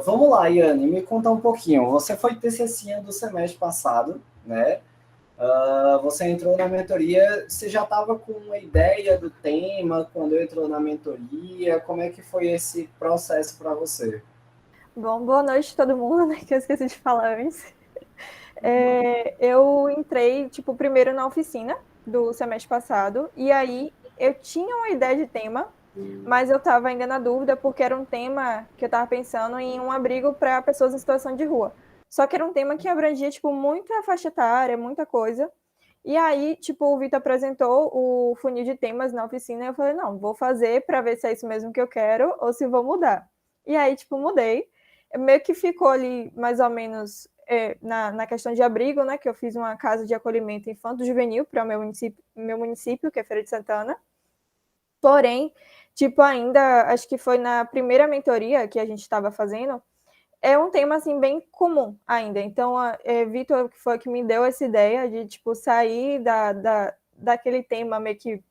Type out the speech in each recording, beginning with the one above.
Vamos lá, Iane, me conta um pouquinho. Você foi TCC do semestre passado, né? Você entrou na mentoria, você já estava com uma ideia do tema quando entrou na mentoria? Como é que foi esse processo para você? Bom, boa noite todo mundo, né? Que eu esqueci de falar antes. Eu entrei, tipo, primeiro na oficina do semestre passado, e aí eu tinha uma ideia de tema, mas eu estava ainda na dúvida, porque era um tema que eu estava pensando em um abrigo para pessoas em situação de rua. Só que era um tema que abrangia, tipo, muita faixa etária, muita coisa. E aí, tipo, o Vitor apresentou o funil de temas na oficina, e eu falei, não, vou fazer para ver se é isso mesmo que eu quero, ou se vou mudar. E aí, tipo, mudei. Meio que ficou ali, mais ou menos, na questão de abrigo, né? Que eu fiz uma casa de acolhimento infanto-juvenil para o meu município, que é Feira de Santana. Porém, tipo, ainda, acho que foi na primeira mentoria que a gente estava fazendo, é um tema, assim, bem comum ainda. Então, Vitor que foi que me deu essa ideia de, tipo, sair daquele tema meio que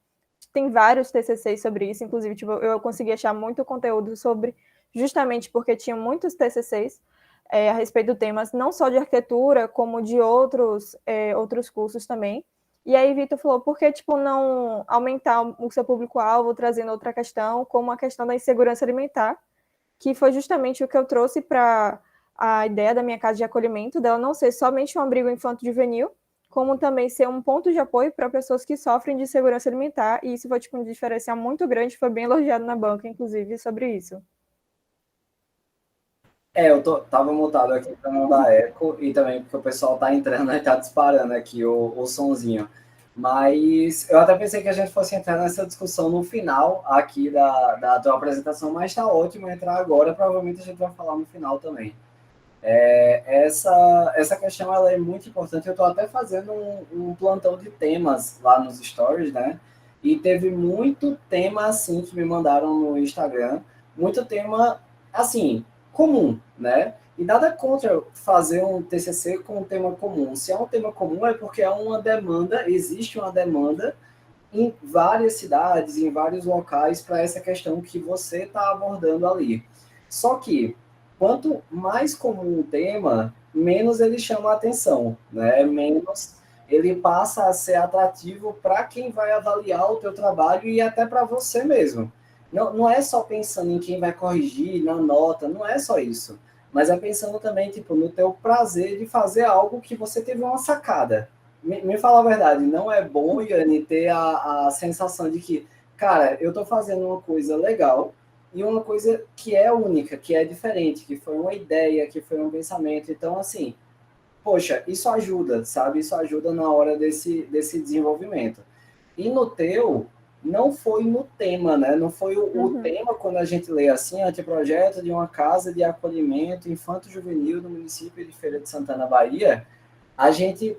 tem vários TCCs sobre isso, inclusive, tipo, eu consegui achar muito conteúdo sobre, justamente porque tinha muitos TCCs a respeito do tema, não só de arquitetura, como de outros cursos também. E aí Vitor falou, por que tipo, não aumentar o seu público-alvo, trazendo outra questão, como a questão da insegurança alimentar, que foi justamente o que eu trouxe para a ideia da minha casa de acolhimento, dela não ser somente um abrigo infanto-juvenil, como também ser um ponto de apoio para pessoas que sofrem de insegurança alimentar, e isso foi tipo, um diferencial muito grande, foi bem elogiado na banca, inclusive, sobre isso. Tava mutado aqui para não dar eco e também porque o pessoal tá entrando e tá disparando aqui o sonzinho. Mas eu até pensei que a gente fosse entrar nessa discussão no final aqui da tua apresentação, mas tá ótimo entrar agora, provavelmente a gente vai falar no final também. Essa questão ela é muito importante. Eu estou até fazendo um plantão de temas lá nos stories, né? E teve muito tema assim que me mandaram no Instagram, muito tema assim comum, né? E nada contra fazer um TCC com um tema comum. Se é um tema comum é porque é uma demanda, existe uma demanda em várias cidades, em vários locais para essa questão que você está abordando ali. Só que quanto mais comum o tema, menos ele chama a atenção, né? Menos ele passa a ser atrativo para quem vai avaliar o teu trabalho e até para você mesmo. Não é só pensando em quem vai corrigir, na nota, não é só isso. Mas é pensando também tipo, no teu prazer de fazer algo que você teve uma sacada. Me fala a verdade, não é bom, Yane, ter a sensação de que, cara, eu tô fazendo uma coisa legal e uma coisa que é única, que é diferente, que foi uma ideia, que foi um pensamento. Então, assim, poxa, isso ajuda, sabe? Isso ajuda na hora desse desenvolvimento. E no teu, não foi no tema, né? Não foi o Uhum. tema quando a gente lê assim, anteprojeto de uma casa de acolhimento infanto-juvenil no município de Feira de Santana, Bahia, a gente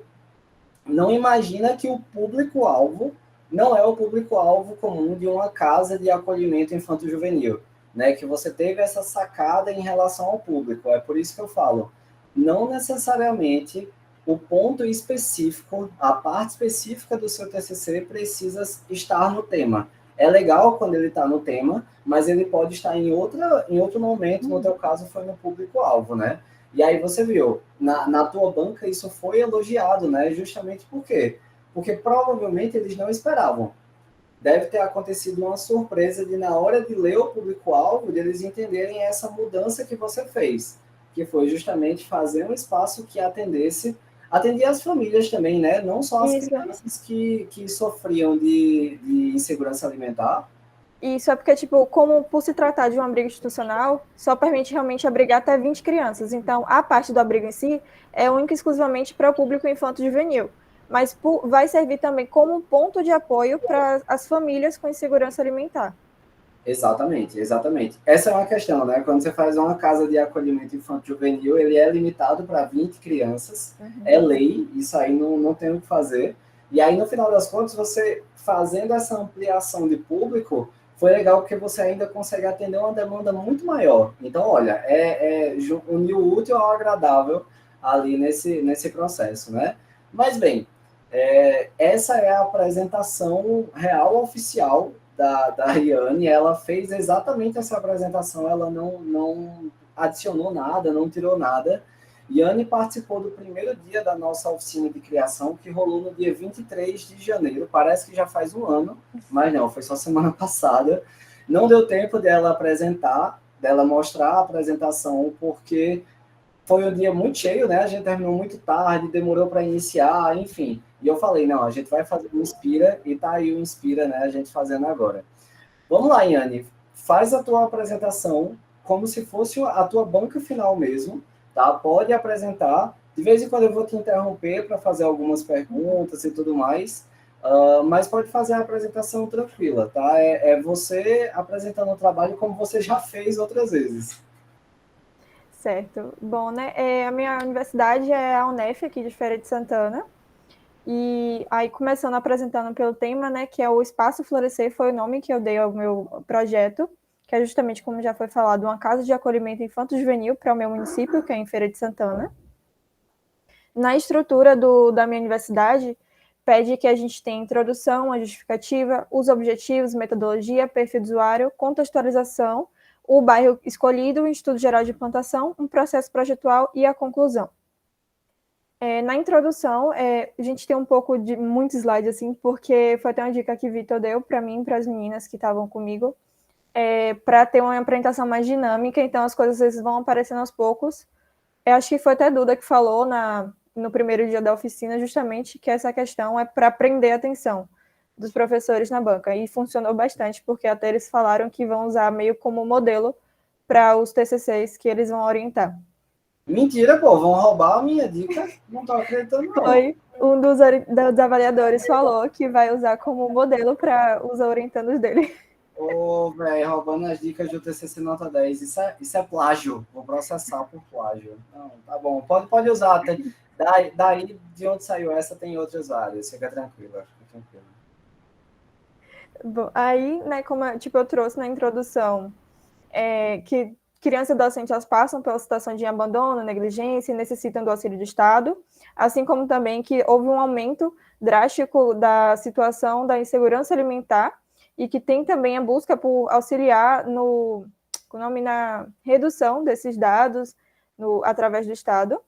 não imagina que o público-alvo não é o público-alvo comum de uma casa de acolhimento infanto-juvenil, né? Que você teve essa sacada em relação ao público. É por isso que eu falo, não necessariamente o ponto específico, a parte específica do seu TCC precisa estar no tema. É legal quando ele está no tema, mas ele pode estar em outro momento, no teu caso foi no público-alvo, né? E aí você viu, na tua banca isso foi elogiado, né? Justamente por quê? Porque provavelmente eles não esperavam. Deve ter acontecido uma surpresa de, na hora de ler o público-alvo, de eles entenderem essa mudança que você fez, que foi justamente fazer um espaço que atendia as famílias também, né? Não só as Isso. crianças que sofriam de insegurança alimentar. Isso é porque, tipo, como por se tratar de um abrigo institucional, só permite realmente abrigar até 20 crianças. Então, a parte do abrigo em si é única e exclusivamente para o público infanto-juvenil. Mas vai servir também como um ponto de apoio para as famílias com insegurança alimentar. Exatamente, exatamente. Essa é uma questão, né? Quando você faz uma casa de acolhimento infanto-juvenil, ele é limitado para 20 crianças, é Uhum. lei, isso aí não tem o que fazer. E aí, no final das contas, você fazendo essa ampliação de público, foi legal porque você ainda consegue atender uma demanda muito maior. Então, olha, unir o útil ao agradável ali nesse processo, né? Mas, bem, essa é a apresentação real oficial da Riane. Ela fez exatamente essa apresentação, ela não adicionou nada, não tirou nada. Yane participou do primeiro dia da nossa oficina de criação, que rolou no dia 23 de janeiro. Parece que já faz um ano, mas não, foi só semana passada. Não deu tempo dela apresentar, dela mostrar a apresentação, porque foi um dia muito cheio, né? A gente terminou muito tarde, demorou para iniciar, enfim. E eu falei, não, a gente vai fazer o Inspira, e tá aí o Inspira, né? A gente fazendo agora. Vamos lá, Yane. Faz a tua apresentação como se fosse a tua banca final mesmo, tá? Pode apresentar. De vez em quando eu vou te interromper para fazer algumas perguntas e tudo mais, mas pode fazer a apresentação tranquila, tá? É você apresentando o trabalho como você já fez outras vezes. Certo. Bom, né? A minha universidade é a UNEF, aqui de Feira de Santana. E aí, começando apresentando pelo tema, né, que é o Espaço Florescer, foi o nome que eu dei ao meu projeto, que é justamente, como já foi falado, uma casa de acolhimento infanto-juvenil para o meu município, que é em Feira de Santana. Na estrutura da minha universidade, pede que a gente tenha introdução, a justificativa, os objetivos, metodologia, perfil do usuário, contextualização, o bairro escolhido, o estudo geral de implantação, um processo projetual e a conclusão. Na introdução, a gente tem um pouco de muitos slides, assim, porque foi até uma dica que o Vitor deu para mim e para as meninas que estavam comigo, para ter uma apresentação mais dinâmica, então as coisas às vezes vão aparecendo aos poucos. Eu acho que foi até Duda que falou no primeiro dia da oficina, justamente, que essa questão é para prender a atenção dos professores na banca, e funcionou bastante, porque até eles falaram que vão usar meio como modelo para os TCCs que eles vão orientar. Mentira, pô, vão roubar a minha dica. Não tô acreditando, não. Foi um dos avaliadores falou que vai usar como modelo para os orientandos dele. Ô, velho, roubando as dicas do TCC Nota 10. Isso é plágio. Vou processar por plágio. Não, tá bom. Pode usar. Daí, de onde saiu essa, tem outras várias. Fica tranquila. Fica tranquila. Bom, aí, né, como eu trouxe na introdução, que crianças e adolescentes elas passam pela situação de abandono, negligência e necessitam do auxílio do Estado, assim como também que houve um aumento drástico da situação da insegurança alimentar e que tem também a busca por auxiliar na redução desses dados através do Estado.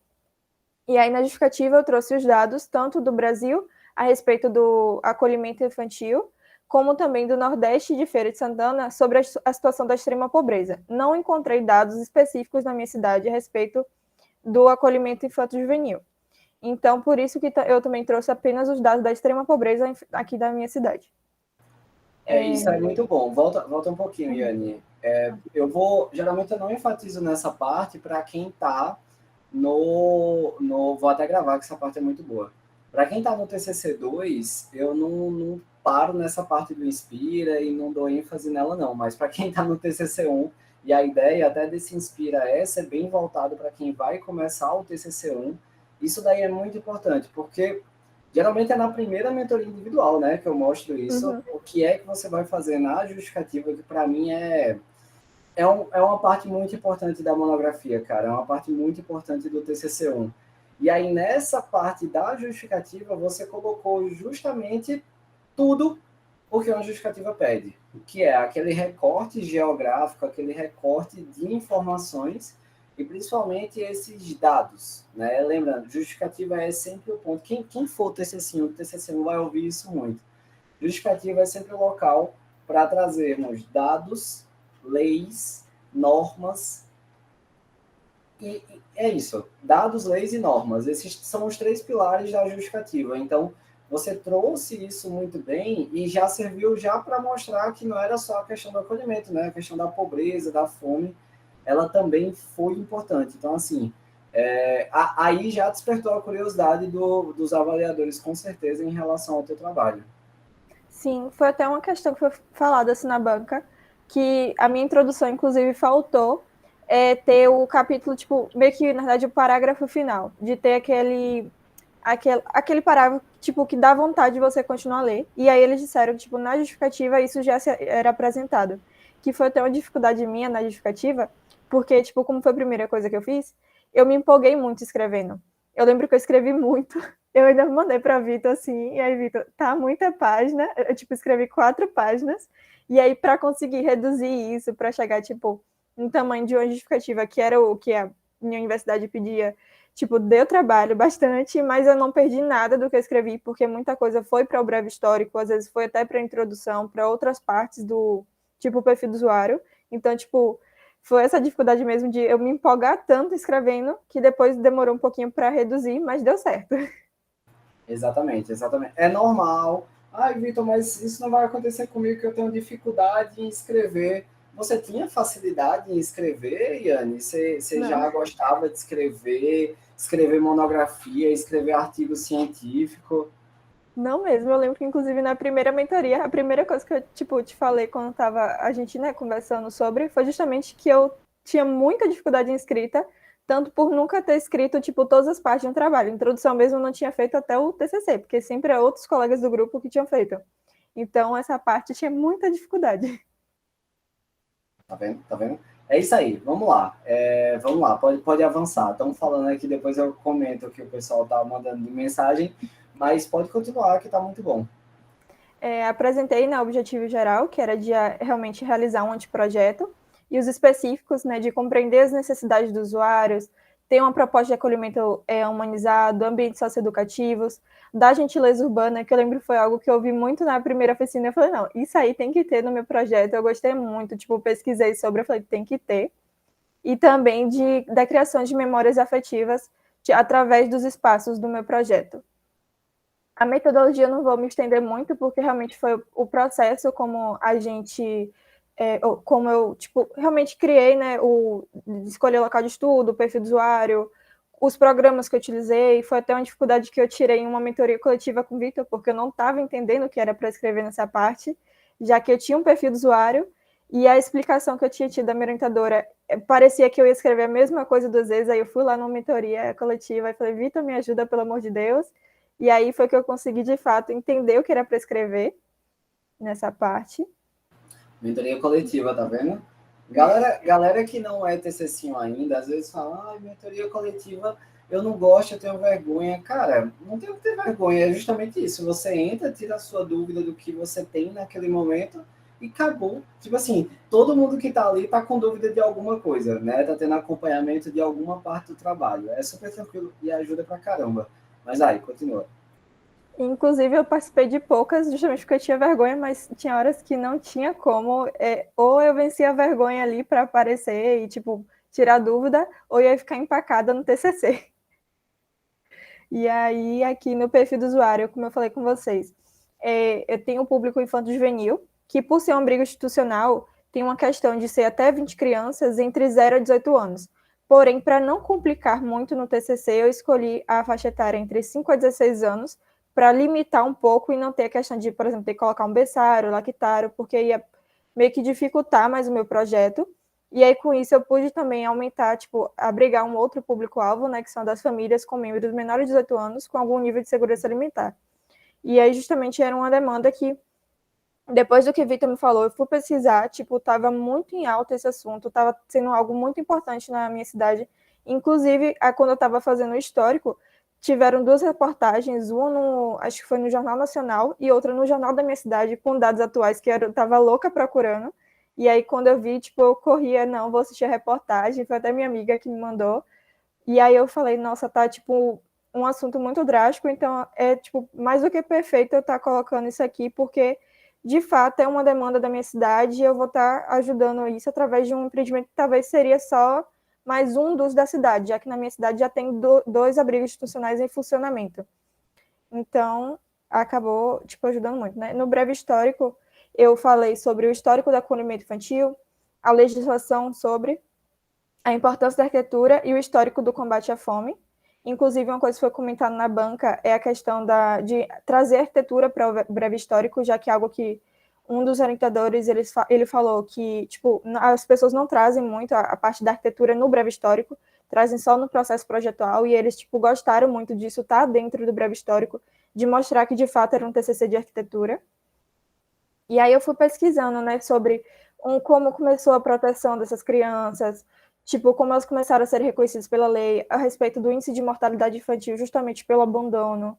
E aí, na justificativa, eu trouxe os dados tanto do Brasil a respeito do acolhimento infantil, como também do Nordeste de Feira de Santana, sobre a situação da extrema pobreza. Não encontrei dados específicos na minha cidade a respeito do acolhimento infanto-juvenil. Então, por isso que eu também trouxe apenas os dados da extrema pobreza aqui da minha cidade. Isso é muito bom. Volta um pouquinho, Yane. Geralmente eu não enfatizo nessa parte para quem está vou até gravar, que essa parte é muito boa. Para quem está no TCC2, eu não paro nessa parte do Inspira e não dou ênfase nela, não. Mas para quem está no TCC1, e a ideia até desse Inspira é ser bem voltado para quem vai começar o TCC1, isso daí é muito importante, porque geralmente é na primeira mentoria individual, né, que eu mostro isso, o que é que você vai fazer na justificativa, que para mim é uma parte muito importante da monografia, cara. É uma parte muito importante do TCC1. E aí, nessa parte da justificativa, você colocou justamente tudo o que uma justificativa pede. Que é aquele recorte geográfico, aquele recorte de informações e, principalmente, esses dados. Né? Lembrando, justificativa é sempre o ponto. Quem for TCC1 vai ouvir isso muito. Justificativa é sempre o local para trazermos dados, leis, normas, e é isso, dados, leis e normas, esses são os 3 pilares da justificativa. Então, você trouxe isso muito bem e já serviu já para mostrar que não era só a questão do acolhimento, né? A questão da pobreza, da fome, ela também foi importante. Então, assim, aí já despertou a curiosidade dos avaliadores, com certeza, em relação ao teu trabalho. Sim, foi até uma questão que foi falada assim na banca, que a minha introdução, inclusive, faltou ter o capítulo, tipo, meio que, na verdade, o parágrafo final, de ter aquele parágrafo, tipo, que dá vontade de você continuar a ler. E aí eles disseram que, tipo, na justificativa isso já era apresentado. Que foi até uma dificuldade minha na justificativa, porque, tipo, como foi a primeira coisa que eu fiz, eu me empolguei muito escrevendo. Eu lembro que eu escrevi muito, eu ainda mandei para Vitor assim, e aí, Vitor, tá muita página, eu, tipo, escrevi 4 páginas, e aí, para conseguir reduzir isso, para chegar, tipo, no tamanho de uma justificativa, que era o que a minha universidade pedia, tipo, deu trabalho bastante, mas eu não perdi nada do que eu escrevi, porque muita coisa foi para o breve histórico, às vezes foi até para a introdução, para outras partes do, tipo, o perfil do usuário. Então, tipo, foi essa dificuldade mesmo de eu me empolgar tanto escrevendo, que depois demorou um pouquinho para reduzir, mas deu certo. Exatamente, exatamente. É normal. Ai, Vitor, mas isso não vai acontecer comigo que eu tenho dificuldade em escrever. Você tinha facilidade em escrever, Yane? Você Não. já gostava de escrever, escrever monografia, escrever artigo científico? Não mesmo, eu lembro que inclusive na primeira mentoria, a primeira coisa que eu, tipo, te falei quando tava a gente, né, conversando sobre, foi justamente que eu tinha muita dificuldade em escrita, tanto por nunca ter escrito, tipo, todas as partes de um trabalho. Introdução mesmo eu não tinha feito até o TCC, porque sempre é outros colegas do grupo que tinham feito. Então, essa parte tinha muita dificuldade. Tá vendo? Tá vendo? É isso aí, vamos lá. Vamos lá, pode avançar. Estamos falando aqui, depois eu comento o que o pessoal tá mandando de mensagem, mas pode continuar que tá muito bom. Apresentei na objetivo geral, que era de realmente realizar um anteprojeto, e os específicos, né, de compreender as necessidades dos usuários, ter uma proposta de acolhimento humanizado, ambientes socioeducativos, da gentileza urbana, que eu lembro foi algo que eu ouvi muito na primeira oficina, eu falei, não, isso aí tem que ter no meu projeto, eu gostei muito, tipo, pesquisei sobre, eu falei, tem que ter, e também da criação de memórias afetivas através dos espaços do meu projeto. A metodologia eu não vou me estender muito, porque realmente foi o processo como a gente, como eu, tipo, realmente criei, né, escolher o local de estudo, o perfil do usuário, os programas que eu utilizei, foi até uma dificuldade que eu tirei em uma mentoria coletiva com o Victor, porque eu não estava entendendo o que era para escrever nessa parte, já que eu tinha um perfil do usuário, e a explicação que eu tinha tido da minha orientadora parecia que eu ia escrever a mesma coisa duas vezes, aí eu fui lá numa mentoria coletiva e falei, Victor, me ajuda, pelo amor de Deus, e aí foi que eu consegui, de fato, entender o que era para escrever nessa parte. Mentoria coletiva, tá vendo? Galera que não é TCC ainda, às vezes fala, ah, mentoria coletiva, eu não gosto, eu tenho vergonha. Cara, não tem que ter vergonha, é justamente isso. Você entra, tira a sua dúvida do que você tem naquele momento e acabou. Tipo assim, todo mundo que tá ali tá com dúvida de alguma coisa, né? Tá tendo acompanhamento de alguma parte do trabalho. É super tranquilo e ajuda pra caramba. Mas aí, continua. Inclusive, eu participei de poucas, justamente porque eu tinha vergonha, mas tinha horas que não tinha como. Ou eu vencia a vergonha ali para aparecer e, tipo, tirar dúvida, ou eu ia ficar empacada no TCC. E aí, aqui no perfil do usuário, como eu falei com vocês, eu tenho o público infanto-juvenil, que por ser um abrigo institucional, tem uma questão de ser até 20 crianças entre 0 a 18 anos. Porém, para não complicar muito no TCC, eu escolhi a faixa etária entre 5 a 16 anos, para limitar um pouco e não ter a questão de, por exemplo, ter que colocar um berçário, lactário, porque ia meio que dificultar mais o meu projeto. E aí, com isso, eu pude também aumentar, tipo, abrigar um outro público-alvo, né, que são das famílias com membros menores de 18 anos com algum nível de segurança alimentar. E aí, justamente, era uma demanda que, depois do que o Vitor me falou, eu fui pesquisar, tipo, estava muito em alta esse assunto, estava sendo algo muito importante na minha cidade. Inclusive, quando eu estava fazendo o histórico, tiveram duas reportagens, uma no, acho que foi no Jornal Nacional e outra no Jornal da minha cidade, com dados atuais que eu estava louca procurando. E aí, quando eu vi, tipo, eu corria, não, vou assistir a reportagem, foi até minha amiga que me mandou. E aí eu falei, nossa, tá, tipo, um assunto muito drástico, então é, tipo, mais do que perfeito eu estar colocando isso aqui, porque, de fato, é uma demanda da minha cidade e eu vou estar ajudando isso através de um empreendimento que talvez seria só mais um dos da cidade, já que na minha cidade já tem dois abrigos institucionais em funcionamento. Então, acabou, tipo, ajudando muito, né? No breve histórico, eu falei sobre o histórico do acolhimento infantil, a legislação sobre a importância da arquitetura e o histórico do combate à fome. Inclusive, uma coisa que foi comentada na banca é a questão de trazer arquitetura para o breve histórico, já que é algo que um dos orientadores ele falou que tipo, as pessoas não trazem muito a parte da arquitetura no breve histórico, trazem só no processo projetual, e eles tipo, gostaram muito disso, tá dentro do breve histórico, de mostrar que de fato era um TCC de arquitetura. E aí eu fui pesquisando, né, sobre como começou a proteção dessas crianças, tipo, como elas começaram a ser reconhecidas pela lei, a respeito do índice de mortalidade infantil, justamente pelo abandono,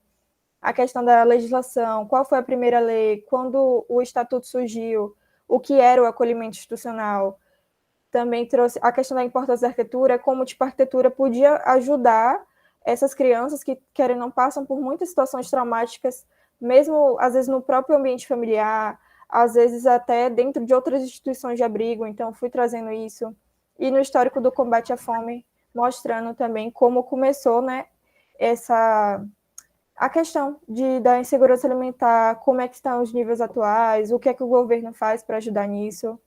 a questão da legislação, qual foi a primeira lei, quando o estatuto surgiu, o que era o acolhimento institucional, Também trouxe a questão da importância da arquitetura, como tipo, a arquitetura podia ajudar essas crianças que, querem não passam por muitas situações traumáticas, mesmo às vezes no próprio ambiente familiar, às vezes até dentro de outras instituições de abrigo. Então, fui trazendo isso. E no histórico do combate à fome, mostrando também como começou, né, a questão da insegurança alimentar, como é que estão os níveis atuais, o que é que o governo faz para ajudar nisso.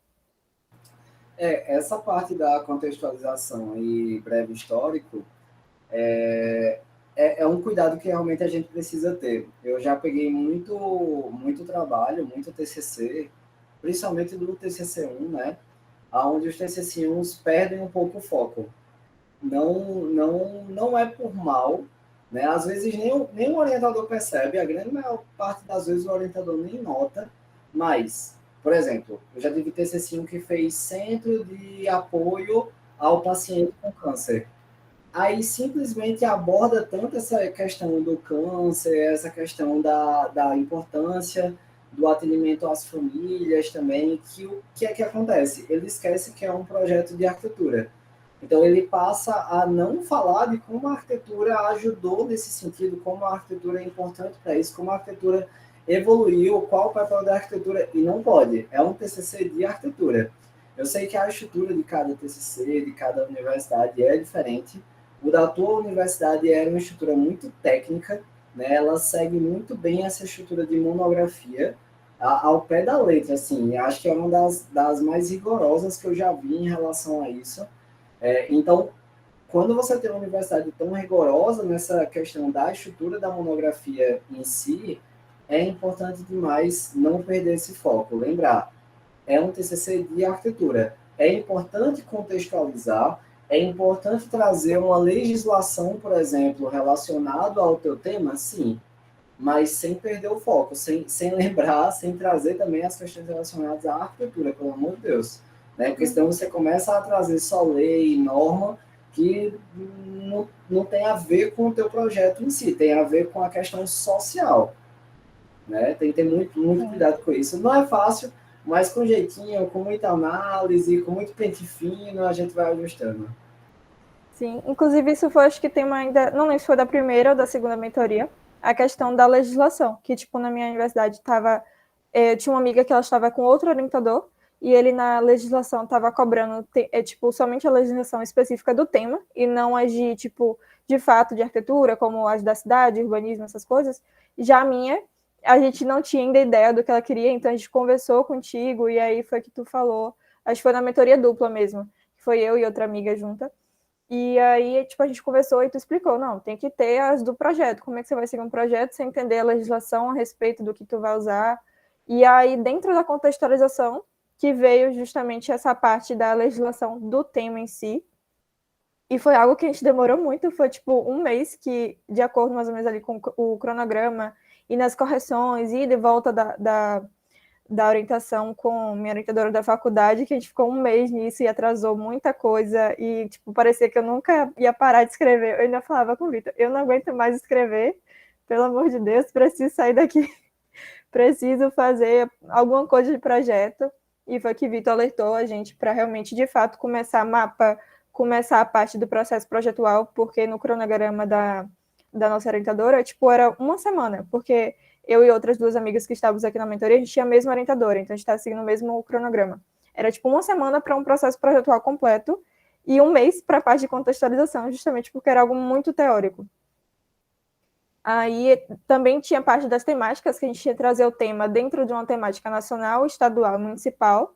Essa parte da contextualização e breve histórico é um cuidado que realmente a gente precisa ter. Eu já peguei muito trabalho, muito TCC, principalmente do TCC1, né? Onde os TCC1s perdem um pouco o foco. Não é por mal, né? Às vezes nem o orientador percebe, a grande maior parte das vezes o orientador nem nota, mas, por exemplo, eu já tive TCC1 que fez centro de apoio ao paciente com câncer. Aí simplesmente aborda tanto essa questão do câncer, essa questão da importância do atendimento às famílias também, que o que é que acontece? Ele esquece que é um projeto de arquitetura. Então ele passa a não falar de como a arquitetura ajudou nesse sentido, como a arquitetura é importante para isso, como a arquitetura evoluiu, qual o papel da arquitetura, e não pode, é um TCC de arquitetura. Eu sei que a estrutura de cada TCC, de cada universidade é diferente. O da tua universidade era uma estrutura muito técnica, né? Ela segue muito bem essa estrutura de monografia, ao pé da letra, assim. Acho que é uma das mais rigorosas que eu já vi em relação a isso. Então, quando você tem uma universidade tão rigorosa nessa questão da estrutura da monografia em si, é importante demais não perder esse foco. Lembrar, é um TCC de arquitetura. É importante contextualizar, é importante trazer uma legislação, por exemplo, relacionada ao teu tema, sim, mas sem perder o foco, sem lembrar, sem trazer também as questões relacionadas à arquitetura, pelo amor de Deus. Né? Porque senão você começa a trazer só lei e norma que não tem a ver com o teu projeto em si, tem a ver com a questão social. Né? Tem que ter muito cuidado com isso. Não é fácil, mas com jeitinho, com muita análise, com muito pente fino, a gente vai ajustando. Sim, inclusive isso foi, acho que tem uma ainda, não lembro se foi da primeira ou da segunda mentoria, a questão da legislação, que tipo na minha universidade estava, tinha uma amiga que ela estava com outro orientador, e ele na legislação estava cobrando, tipo, somente a legislação específica do tema, e não as de, tipo, de fato, de arquitetura, como as da cidade, urbanismo, essas coisas. Já a minha, a gente não tinha ainda ideia do que ela queria, então a gente conversou contigo, e aí foi que tu falou, acho que foi na mentoria dupla mesmo, que foi eu e outra amiga junta. E aí, tipo, a gente conversou e tu explicou, não, tem que ter as do projeto. Como é que você vai seguir um projeto sem entender a legislação a respeito do que tu vai usar? E aí, dentro da contextualização, que veio justamente essa parte da legislação do tema em si. E foi algo que a gente demorou muito, foi tipo um mês que, de acordo mais ou menos ali com o cronograma, e nas correções, e de volta da orientação com minha orientadora da faculdade, que a gente ficou um mês nisso e atrasou muita coisa, e tipo, parecia que eu nunca ia parar de escrever. Eu ainda falava com o Vitor, eu não aguento mais escrever, pelo amor de Deus, preciso sair daqui, preciso fazer alguma coisa de projeto. E foi que Vitor alertou a gente para realmente, de fato, começar a parte do processo projetual, porque no cronograma da nossa orientadora, tipo, era uma semana, porque eu e outras duas amigas que estávamos aqui na mentoria, a gente tinha a mesma orientadora, então a gente estava seguindo o mesmo cronograma. Era tipo uma semana para um processo projetual completo e um mês para a parte de contextualização, justamente porque era algo muito teórico. Aí também tinha parte das temáticas, que a gente ia trazer o tema dentro de uma temática nacional, estadual, municipal.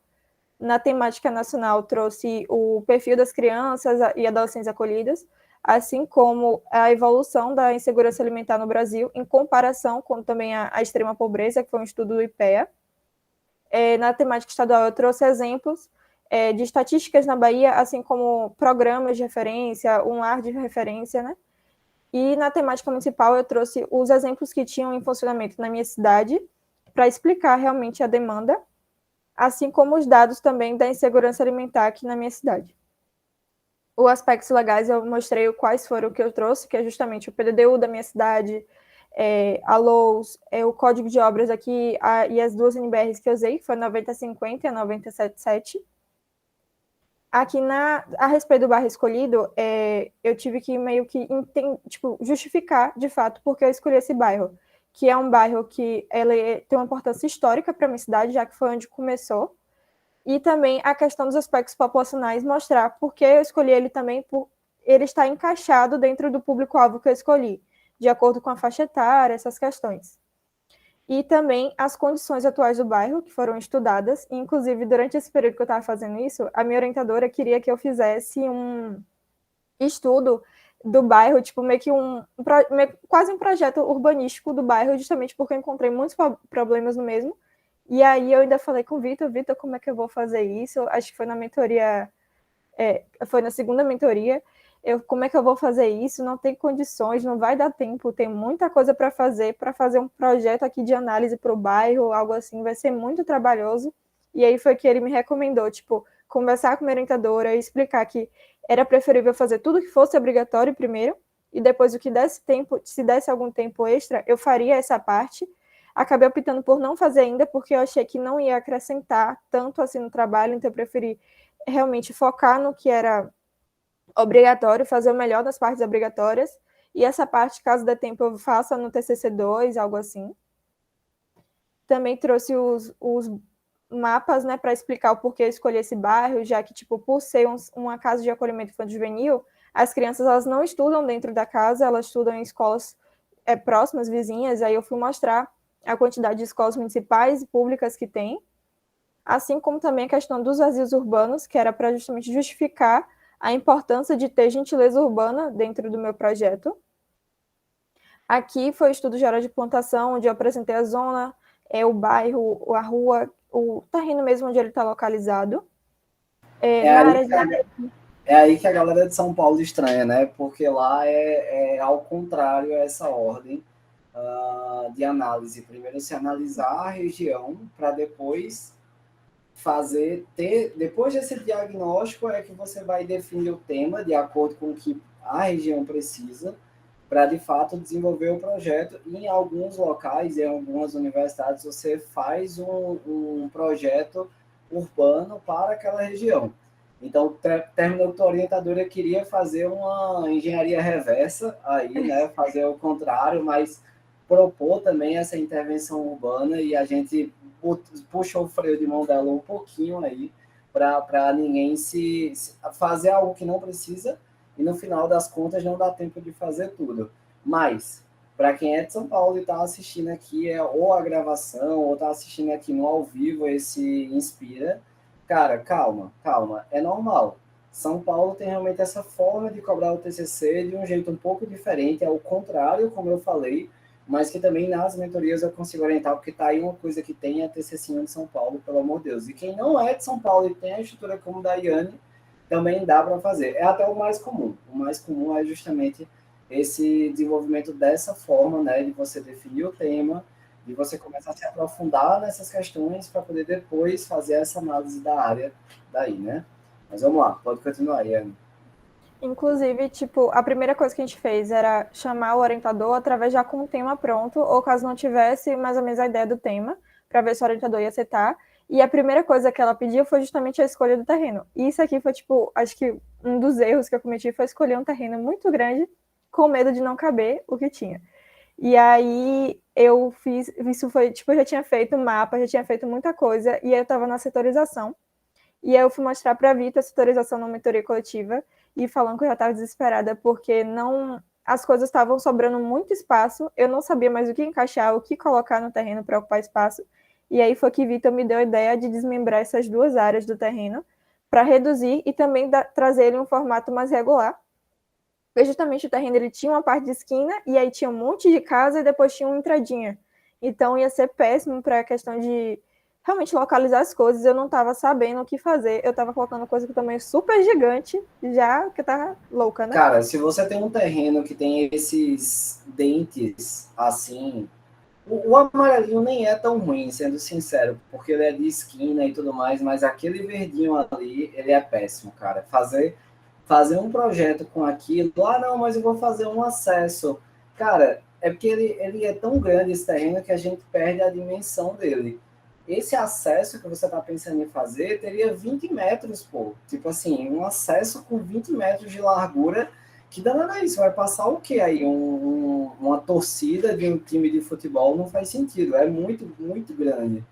Na temática nacional, trouxe o perfil das crianças e adolescentes acolhidas, assim como a evolução da insegurança alimentar no Brasil, em comparação com também a extrema pobreza, que foi um estudo do IPEA. Na temática estadual, eu trouxe exemplos de estatísticas na Bahia, assim como programas de referência, um ar de referência, né? E na temática municipal, eu trouxe os exemplos que tinham em funcionamento na minha cidade, para explicar realmente a demanda, assim como os dados também da insegurança alimentar aqui na minha cidade. Os aspectos legais eu mostrei quais foram o que eu trouxe, que é justamente o PDDU da minha cidade, a LOUS, o código de obras aqui e as duas NBRs que eu usei, que foi a 9050 e a 977. aqui a respeito do bairro escolhido, eu tive que meio que justificar, de fato, porque eu escolhi esse bairro, que é um bairro que ele tem uma importância histórica para a minha cidade, já que foi onde começou, e também a questão dos aspectos populacionais, mostrar porque eu escolhi ele também, por ele estar encaixado dentro do público-alvo que eu escolhi, de acordo com a faixa etária, essas questões. E também as condições atuais do bairro, que foram estudadas, e, inclusive, durante esse período que eu estava fazendo isso, a minha orientadora queria que eu fizesse um estudo do bairro, tipo, meio que quase um projeto urbanístico do bairro, justamente porque eu encontrei muitos problemas no mesmo. E aí eu ainda falei com o Vitor, como é que eu vou fazer isso? Acho que foi na mentoria, foi na segunda mentoria, como é que eu vou fazer isso? Não tem condições, não vai dar tempo, tem muita coisa para fazer um projeto aqui de análise para o bairro, algo assim, vai ser muito trabalhoso. E aí foi que ele me recomendou, tipo, conversar com a minha orientadora e explicar que era preferível fazer tudo que fosse obrigatório primeiro, e depois o que desse tempo, se desse algum tempo extra, eu faria essa parte. Acabei optando por não fazer ainda, porque eu achei que não ia acrescentar tanto assim no trabalho, então eu preferi realmente focar no que era obrigatório, fazer o melhor das partes obrigatórias, e essa parte, caso dê tempo, eu faça no TCC2, algo assim. Também trouxe os mapas, né, para explicar o porquê eu escolhi esse bairro, já que, tipo, por ser uma casa de acolhimento infanto-juvenil, as crianças, elas não estudam dentro da casa, elas estudam em escolas próximas, vizinhas, aí eu fui mostrar a quantidade de escolas municipais e públicas que tem, assim como também a questão dos vazios urbanos, que era para justamente justificar a importância de ter gentileza urbana dentro do meu projeto. Aqui foi o estudo geral de plantação, onde eu apresentei a zona, o bairro, a rua, o terreno mesmo onde ele está localizado. É aí que a galera de São Paulo estranha, né? Porque lá é ao contrário essa ordem de análise. Primeiro se analisar a região para depois depois desse diagnóstico é que você vai definir o tema de acordo com o que a região precisa para de fato desenvolver o projeto. E em alguns locais, em algumas universidades, você faz um projeto urbano para aquela região. Então, terminou que a orientadora queria fazer uma engenharia reversa aí, né? Fazer o contrário, mas propor também essa intervenção urbana, e a gente puxou o freio de mão dela um pouquinho aí, para ninguém se fazer algo que não precisa, e no final das contas não dá tempo de fazer tudo. Mas, para quem é de São Paulo e está assistindo aqui, ou a gravação, ou está assistindo aqui no ao vivo esse Inspira, cara, calma, é normal. São Paulo tem realmente essa forma de cobrar o TCC de um jeito um pouco diferente, é o contrário, como eu falei, mas que também nas mentorias eu consigo orientar, porque tá aí uma coisa que tem a TCC de São Paulo, pelo amor de Deus. E quem não é de São Paulo e tem a estrutura como da Iane, também dá para fazer. É até o mais comum. O mais comum é justamente esse desenvolvimento dessa forma, né, de você definir o tema, de você começar a se aprofundar nessas questões para poder depois fazer essa análise da área daí, né? Mas vamos lá, pode continuar, Iane. Inclusive, tipo, a primeira coisa que a gente fez era chamar o orientador através já com o tema pronto, ou caso não tivesse mais ou menos a ideia do tema, para ver se o orientador ia aceitar. E a primeira coisa que ela pediu foi justamente a escolha do terreno. E isso aqui foi, tipo, acho que um dos erros que eu cometi foi escolher um terreno muito grande, com medo de não caber o que tinha. E aí eu fiz, isso foi, tipo, eu já tinha feito mapa, já tinha feito muita coisa, e aí eu estava na setorização. E aí eu fui mostrar para a Vita a setorização na mentoria coletiva, e falando que eu já estava desesperada, porque não, as coisas estavam sobrando muito espaço, eu não sabia mais o que encaixar, o que colocar no terreno para ocupar espaço, e aí foi que Vitor me deu a ideia de desmembrar essas duas áreas do terreno, para reduzir e também trazer ele em um formato mais regular, porque justamente o terreno ele tinha uma parte de esquina, e aí tinha um monte de casa, e depois tinha uma entradinha, então ia ser péssimo para a questão de realmente localizar as coisas, eu não estava sabendo o que fazer. Eu estava colocando coisa que também é super gigante, já que eu tava louca, né? Cara, se você tem um terreno que tem esses dentes assim, o amarelinho nem é tão ruim, sendo sincero, porque ele é de esquina e tudo mais, mas aquele verdinho ali, ele é péssimo, cara. Fazer um projeto com aquilo, não, mas eu vou fazer um acesso. Cara, é porque ele é tão grande esse terreno que a gente perde a dimensão dele. esse acesso que você está pensando em fazer teria 20 metros, pô. Tipo assim, um acesso com 20 metros de largura, que danada é isso? Vai passar o quê aí? Uma torcida de um time de futebol não faz sentido, é muito, muito grande.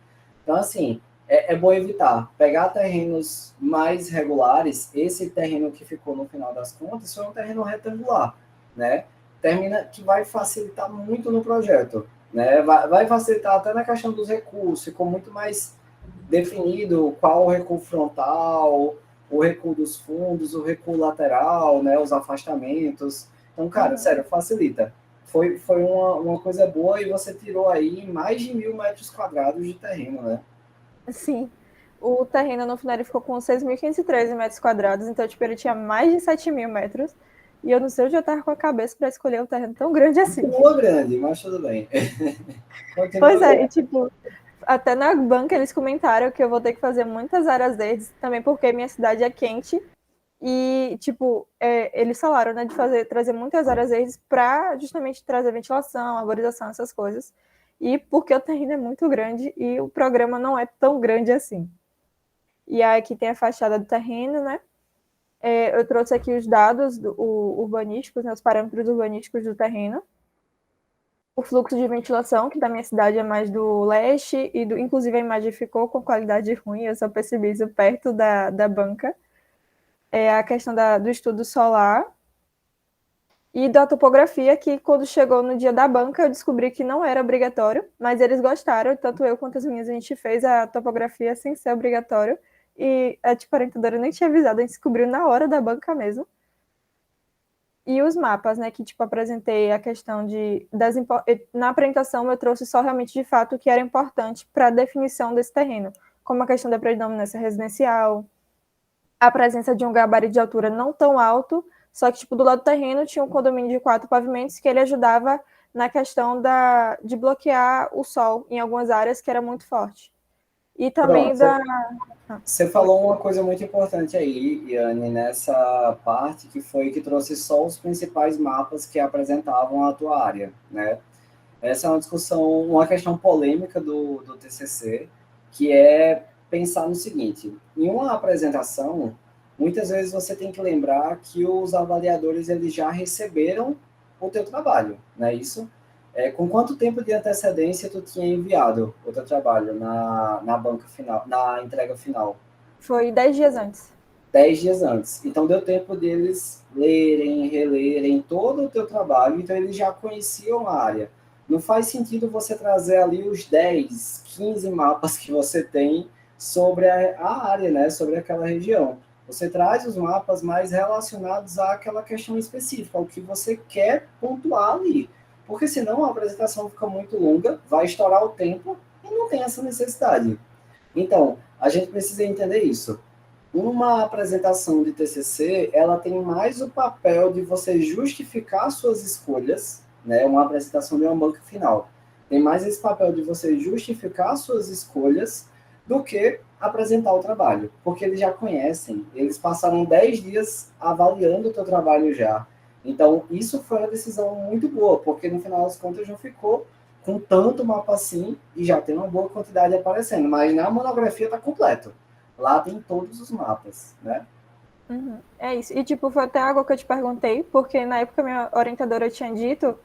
Então, assim, é bom evitar. Pegar terrenos mais regulares, esse terreno que ficou no final das contas foi um terreno retangular, né? Termina que vai facilitar muito no projeto, né? Vai facilitar até na questão dos recursos, ficou muito mais definido qual o recuo frontal, o recuo dos fundos, o recuo lateral, né? Os afastamentos. Então, cara, sério, facilita. Foi uma coisa boa e você tirou aí mais de 1.000 metros quadrados de terreno, né? Sim. O terreno no final ele ficou com 6.513 metros quadrados, então tipo, ele tinha mais de 7.000 metros. E eu não sei onde eu tava com a cabeça para escolher um terreno tão grande assim. Continua grande, mas tudo bem. Pois Continua é, e grande. tipo, até na banca eles comentaram que eu vou ter que fazer muitas áreas verdes, também porque minha cidade é quente. E, tipo, eles falaram, né, de trazer muitas áreas verdes para justamente trazer ventilação, arborização, essas coisas. E porque o terreno é muito grande e o programa não é tão grande assim. E aí aqui tem a fachada do terreno, né? Eu trouxe aqui os dados urbanísticos, né, os parâmetros urbanísticos do terreno. O fluxo de ventilação, que da minha cidade é mais do leste, e inclusive a imagem ficou com qualidade ruim, eu só percebi isso perto da banca. A questão do estudo solar e da topografia, que quando chegou no dia da banca eu descobri que não era obrigatório, mas eles gostaram, tanto eu quanto as minhas, a gente fez a topografia sem ser obrigatório, e a tipo orientadora nem tinha avisado, a gente descobriu na hora da banca mesmo. E os mapas, né, que tipo apresentei a questão na apresentação eu trouxe só realmente de fato o que era importante para a definição desse terreno, como a questão da predominância residencial, a presença de um gabarito de altura não tão alto, só que tipo do lado do terreno tinha um condomínio de 4 pavimentos que ele ajudava na questão de bloquear o sol em algumas áreas que era muito forte. E também Pronto, da você falou uma coisa muito importante aí, Iane, nessa parte que foi que trouxe só os principais mapas que apresentavam a tua área, né? Essa é uma discussão, uma questão polêmica do TCC, que é pensar no seguinte: em uma apresentação, muitas vezes você tem que lembrar que os avaliadores eles já receberam o teu trabalho, não é isso? Com quanto tempo de antecedência tu tinha enviado o teu trabalho na banca final, na entrega final? foi 10 dias antes. 10 dias antes. Então deu tempo deles lerem, relerem todo o teu trabalho, então eles já conheciam a área. Não faz sentido você trazer ali os 10, 15 mapas que você tem sobre a área, né? Sobre aquela região. Você traz os mapas mais relacionados àquela questão específica, ao que você quer pontuar ali. Porque senão a apresentação fica muito longa, vai estourar o tempo e não tem essa necessidade. Então, a gente precisa entender isso. Uma apresentação de TCC, ela tem mais o papel de você justificar suas escolhas, né? Uma apresentação de uma banca final. Tem mais esse papel de você justificar suas escolhas do que apresentar o trabalho, porque eles já conhecem, eles passaram 10 dias avaliando o teu trabalho já. Então, isso foi uma decisão muito boa, porque no final das contas não ficou com tanto mapa assim e já tem uma boa quantidade aparecendo, mas na monografia está completo. Lá tem todos os mapas, né? Uhum. É isso. E tipo, foi até algo que eu te perguntei, porque na época minha orientadora tinha dito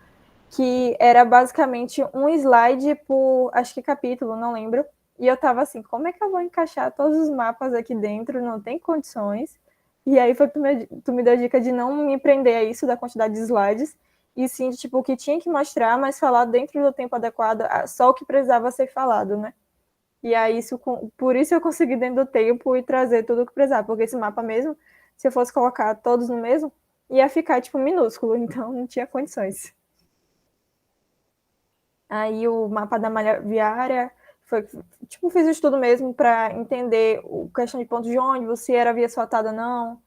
que era basicamente um slide por, acho que capítulo, não lembro. E eu tava assim, como é que eu vou encaixar todos os mapas aqui dentro? Não tem condições. E aí foi tu me deu a dica de não me prender a isso, da quantidade de slides, e sim, tipo, o que tinha que mostrar, mas falar dentro do tempo adequado, só o que precisava ser falado, né? E aí, por isso eu consegui dentro do tempo e trazer tudo o que precisava, porque esse mapa mesmo, se eu fosse colocar todos no mesmo, ia ficar, tipo, minúsculo, então não tinha condições. Aí o mapa da malha viária foi, tipo, fiz o estudo mesmo para entender a questão de pontos de ônibus, se era via asfaltada ou não.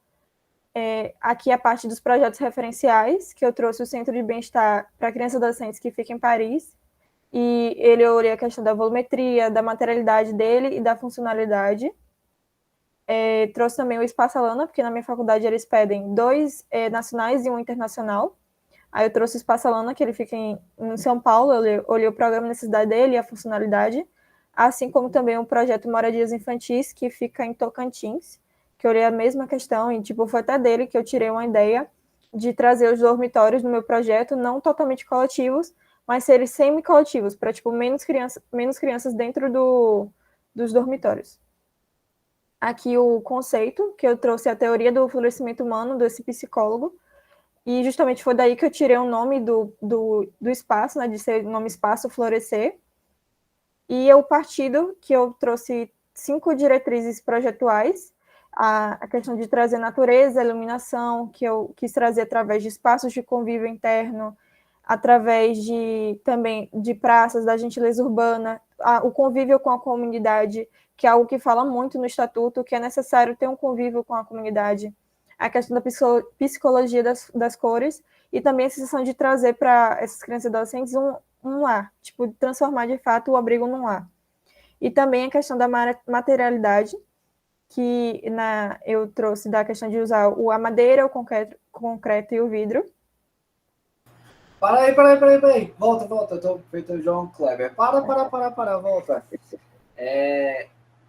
Aqui a parte dos projetos referenciais, que eu trouxe o Centro de Bem-Estar para Crianças e Adolescentes que fica em Paris, e ele olhei a questão da volumetria, da materialidade dele e da funcionalidade. Trouxe também o Espaço Alana, porque na minha faculdade eles pedem 2 nacionais e um internacional. Aí eu trouxe o Espaço Alana, que ele fica em São Paulo, eu olhei o programa de necessidade dele e a funcionalidade. assim como também um projeto Moradias Infantis, que fica em Tocantins, que eu olhei a mesma questão e, tipo, foi até dele que eu tirei uma ideia de trazer os dormitórios no meu projeto, não totalmente coletivos, mas serem semi-coletivos, para, tipo, menos crianças dentro dos dormitórios. Aqui o conceito, que eu trouxe a teoria do florescimento humano, desse psicólogo, e justamente foi daí que eu tirei o nome do espaço, né, de ser o nome Espaço Florescer. E o partido, que eu trouxe 5 diretrizes projetuais, a questão de trazer natureza, iluminação, que eu quis trazer através de espaços de convívio interno, através de também de praças, da gentileza urbana, o convívio com a comunidade, que é algo que fala muito no estatuto, que é necessário ter um convívio com a comunidade, a questão da psicologia das cores, e também a sensação de trazer para essas crianças e adolescentes um lar, tipo, transformar de fato o abrigo num lar. E também a questão da materialidade, que eu trouxe da questão de usar a madeira, o concreto e o vidro. Para aí. Volta. Eu tô feito o João Kleber. Para, volta.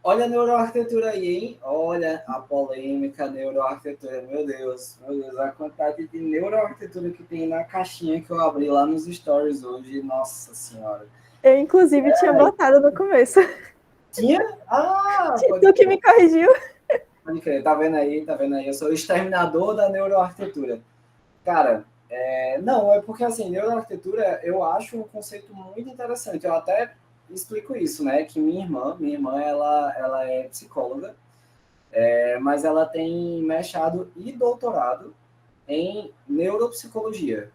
Olha a neuroarquitetura aí, hein? Olha a polêmica neuroarquitetura. Meu Deus, a quantidade de neuroarquitetura que tem na caixinha que eu abri lá nos stories hoje. Nossa Senhora. Eu, inclusive, tinha botado no começo. Tinha? Ah, Tu que me corrigiu. Pode crer, tá vendo aí? Eu sou o exterminador da neuroarquitetura. Cara, não, é porque assim, neuroarquitetura eu acho um conceito muito interessante. Eu até explico isso, né? Que minha irmã ela é psicóloga, mas ela tem mestrado e doutorado em neuropsicologia.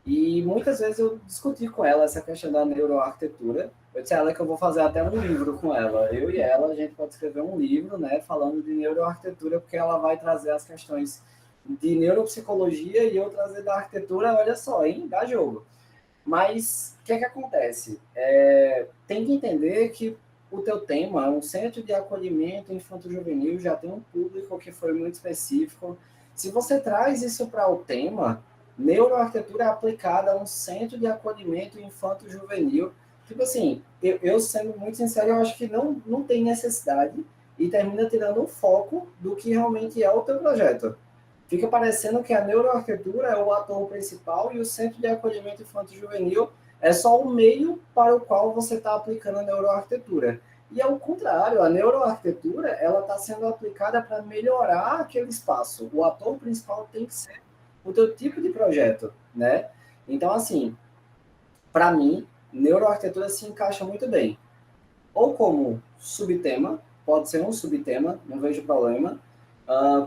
E muitas vezes eu discuti com ela essa questão da neuroarquitetura. Eu disse a ela que eu vou fazer até um livro com ela. Eu e ela, a gente pode escrever um livro, né, falando de neuroarquitetura, porque ela vai trazer as questões de neuropsicologia e eu trazer da arquitetura, olha só, hein, dá jogo. Mas o que é que acontece? Tem que entender que o teu tema, um centro de acolhimento infanto-juvenil, já tem um público que foi muito específico. Se você traz isso para o tema, neuroarquitetura é aplicada a um centro de acolhimento infanto-juvenil. Tipo assim, eu sendo muito sincero, eu acho que não tem necessidade e termina tirando o foco do que realmente é o teu projeto. Fica parecendo que a neuroarquitetura é o ator principal e o centro de acolhimento infanto-juvenil é só o meio para o qual você está aplicando a neuroarquitetura. E ao contrário, a neuroarquitetura ela está sendo aplicada para melhorar aquele espaço. O ator principal tem que ser o teu tipo de projeto, né? Então, assim, para mim, neuroarquitetura se encaixa muito bem. Ou como subtema, pode ser um subtema, não vejo problema.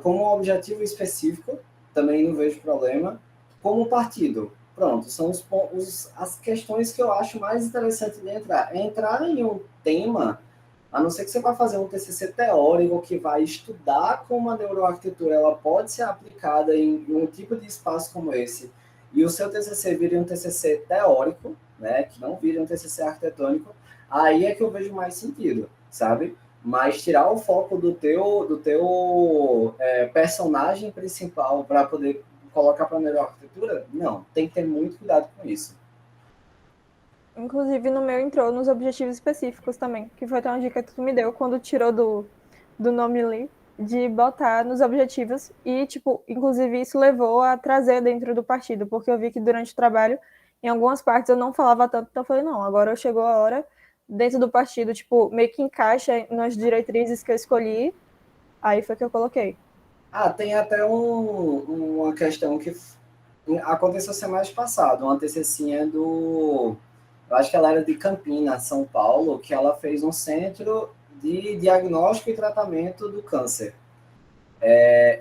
Como um objetivo específico, também não vejo problema. Como partido, pronto, são as questões que eu acho mais interessante de entrar. Entrar em um tema, a não ser que você vá fazer um TCC teórico que vai estudar como a neuroarquitetura ela pode ser aplicada em um tipo de espaço como esse, e o seu TCC vira um TCC teórico, né, que não vira um TCC arquitetônico, aí é que eu vejo mais sentido, sabe? Mas tirar o foco do teu personagem principal para poder colocar para a neuroarquitetura, não, tem que ter muito cuidado com isso. Inclusive, no meu entrou nos objetivos específicos também, que foi até uma dica que tu me deu quando tirou do nome ali, de botar nos objetivos. E, tipo, inclusive isso levou a trazer dentro do partido, porque eu vi que durante o trabalho, em algumas partes eu não falava tanto, então eu falei, não, agora chegou a hora, dentro do partido, tipo, meio que encaixa nas diretrizes que eu escolhi, aí foi que eu coloquei. Tem até uma questão que aconteceu semana passada, uma TCCinha eu acho que ela era de Campinas, São Paulo, que ela fez um centro de diagnóstico e tratamento do câncer.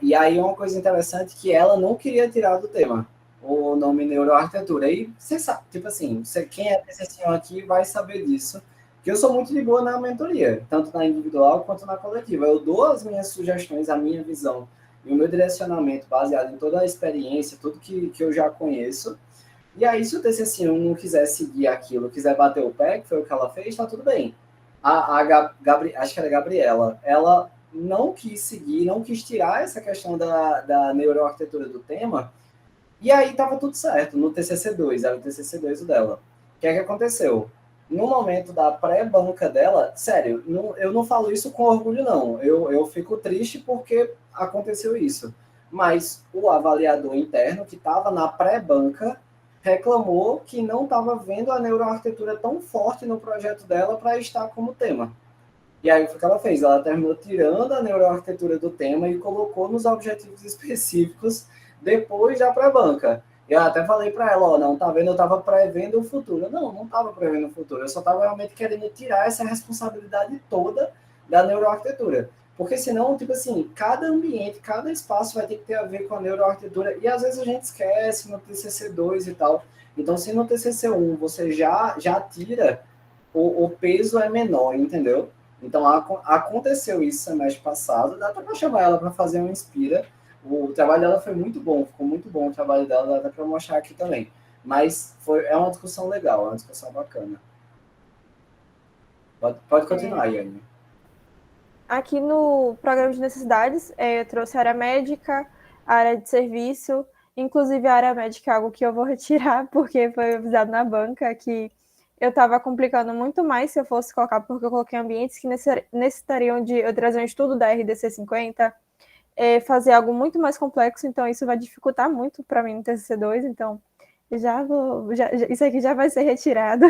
E aí uma coisa interessante que ela não queria tirar do tema, o nome neuroarquitetura. E você sabe, tipo assim, quem é TCC aqui vai saber disso, que eu sou muito de boa na mentoria, tanto na individual quanto na coletiva. Eu dou as minhas sugestões, a minha visão e o meu direcionamento baseado em toda a experiência, tudo que eu já conheço. E aí, se o TCC não quiser seguir aquilo, quiser bater o pé, que foi o que ela fez, tá tudo bem. Acho que era a Gabriela, ela não quis seguir, não quis tirar essa questão da neuroarquitetura do tema, e aí tava tudo certo, no TCC2, era o TCC2 o dela. O que é que aconteceu? no momento da pré-banca dela, sério, eu não falo isso com orgulho, não. Eu fico triste porque aconteceu isso. Mas o avaliador interno, que estava na pré-banca, reclamou que não estava vendo a neuroarquitetura tão forte no projeto dela para estar como tema. E aí, o que ela fez? Ela terminou tirando a neuroarquitetura do tema e colocou nos objetivos específicos depois da pré-banca. Eu até falei para ela, ó, não, tá vendo, eu estava prevendo o futuro. Não estava prevendo o futuro, eu só estava realmente querendo tirar essa responsabilidade toda da neuroarquitetura. Porque senão, tipo assim, cada ambiente, cada espaço vai ter que ter a ver com a neuroarquitetura, e às vezes a gente esquece no TCC2 e tal. Então, se no TCC1 você já tira, o peso é menor, entendeu? Então, aconteceu isso semestre passado, dá para chamar ela para fazer um Inspira. O trabalho dela foi muito bom, ficou muito bom o trabalho dela, dá para mostrar aqui também. Mas é uma discussão legal, é uma discussão bacana. Pode continuar, Yane. Aqui no programa de necessidades, eu trouxe a área médica, a área de serviço, inclusive a área médica é algo que eu vou retirar, porque foi avisado na banca que eu estava complicando muito mais se eu fosse colocar, porque eu coloquei ambientes que necessitariam de eu trazer um estudo da RDC 50, fazer algo muito mais complexo, então isso vai dificultar muito para mim no TCC2, então isso aqui já vai ser retirado.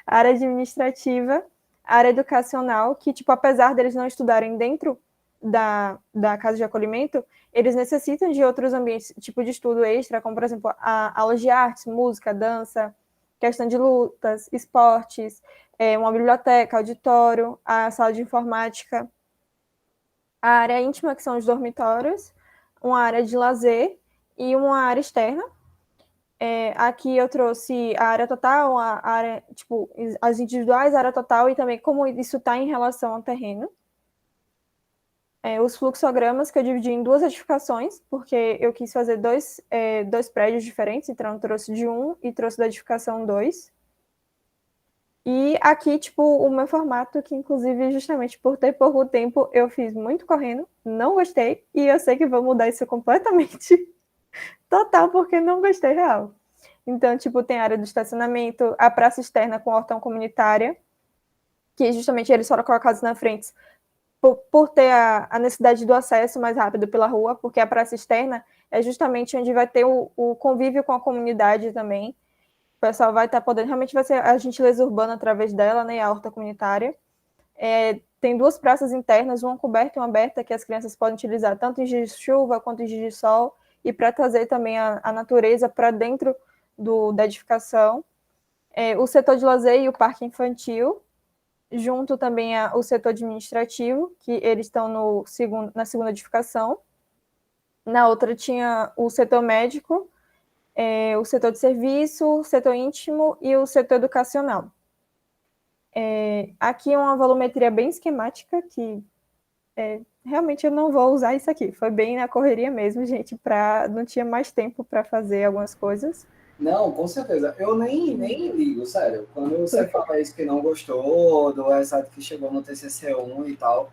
A área administrativa, a área educacional, que, tipo, apesar deles não estudarem dentro da casa de acolhimento, eles necessitam de outros ambientes, tipo de estudo extra, como, por exemplo, a aulas de artes, música, dança, questão de lutas, esportes, uma biblioteca, auditório, a sala de informática, a área íntima, que são os dormitórios, uma área de lazer e uma área externa. Aqui eu trouxe a área total, a área, tipo, as individuais, a área total e também como isso está em relação ao terreno. Os fluxogramas que eu dividi em duas edificações, porque eu quis fazer dois prédios diferentes, então eu trouxe de um e trouxe da edificação 2. E aqui, tipo, o meu formato, que inclusive justamente por ter pouco tempo, eu fiz muito correndo, não gostei, e eu sei que vou mudar isso completamente, total, porque não gostei real. Então, tipo, tem a área do estacionamento, a praça externa com hortão comunitária, que justamente eles foram colocados na frente por ter a necessidade do acesso mais rápido pela rua, porque a praça externa é justamente onde vai ter o convívio com a comunidade também. O pessoal vai estar podendo, realmente vai ser a gentileza urbana através dela, né, a horta comunitária. Tem duas praças internas, uma coberta e uma aberta, que as crianças podem utilizar tanto em dias de chuva quanto em dias de sol, e para trazer também a natureza para dentro da edificação. O setor de lazer e o parque infantil, junto também o setor administrativo, que eles estão na segunda edificação. Na outra tinha o setor médico, o setor de serviço, o setor íntimo e o setor educacional. Aqui é uma volumetria bem esquemática, que realmente eu não vou usar isso aqui. Foi bem na correria mesmo, gente, não tinha mais tempo para fazer algumas coisas. Não, com certeza. Eu nem ligo, sério. Quando você fala isso que não gostou, do resultado que chegou no TCC1 e tal.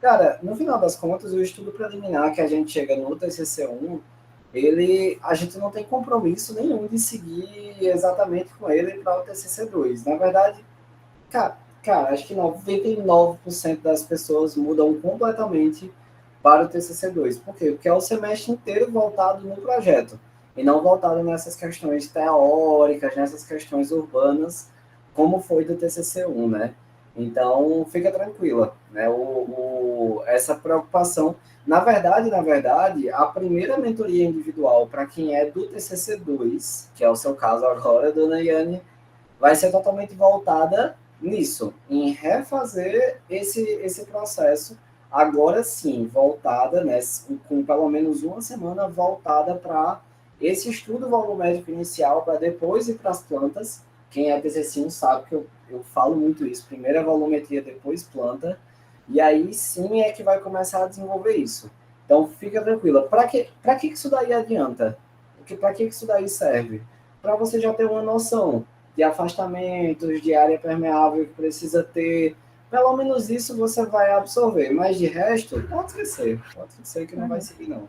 Cara, no final das contas, o estudo preliminar que a gente chega no TCC1, a gente não tem compromisso nenhum de seguir exatamente com ele para o TCC2. Na verdade, cara, acho que 99% das pessoas mudam completamente para o TCC2. Por quê? Porque é o semestre inteiro voltado no projeto e não voltado nessas questões teóricas, nessas questões urbanas, como foi do TCC1, né? Então, fica tranquila, né? Essa preocupação. Na verdade, a primeira mentoria individual para quem é do TCC2, que é o seu caso agora, dona Yane, vai ser totalmente voltada nisso, em refazer esse processo, agora sim, voltada, né, com pelo menos uma semana voltada para esse estudo volumétrico inicial, para depois ir para as plantas. Quem é TCC1 sabe que eu falo muito isso, primeiro é volumetria, depois planta, e aí sim é que vai começar a desenvolver isso. Então, fica tranquila. Para que isso daí adianta? Para que isso daí serve? Para você já ter uma noção de afastamentos, de área permeável que precisa ter. Pelo menos isso você vai absorver. Mas de resto, pode esquecer. Pode esquecer que não vai seguir, não.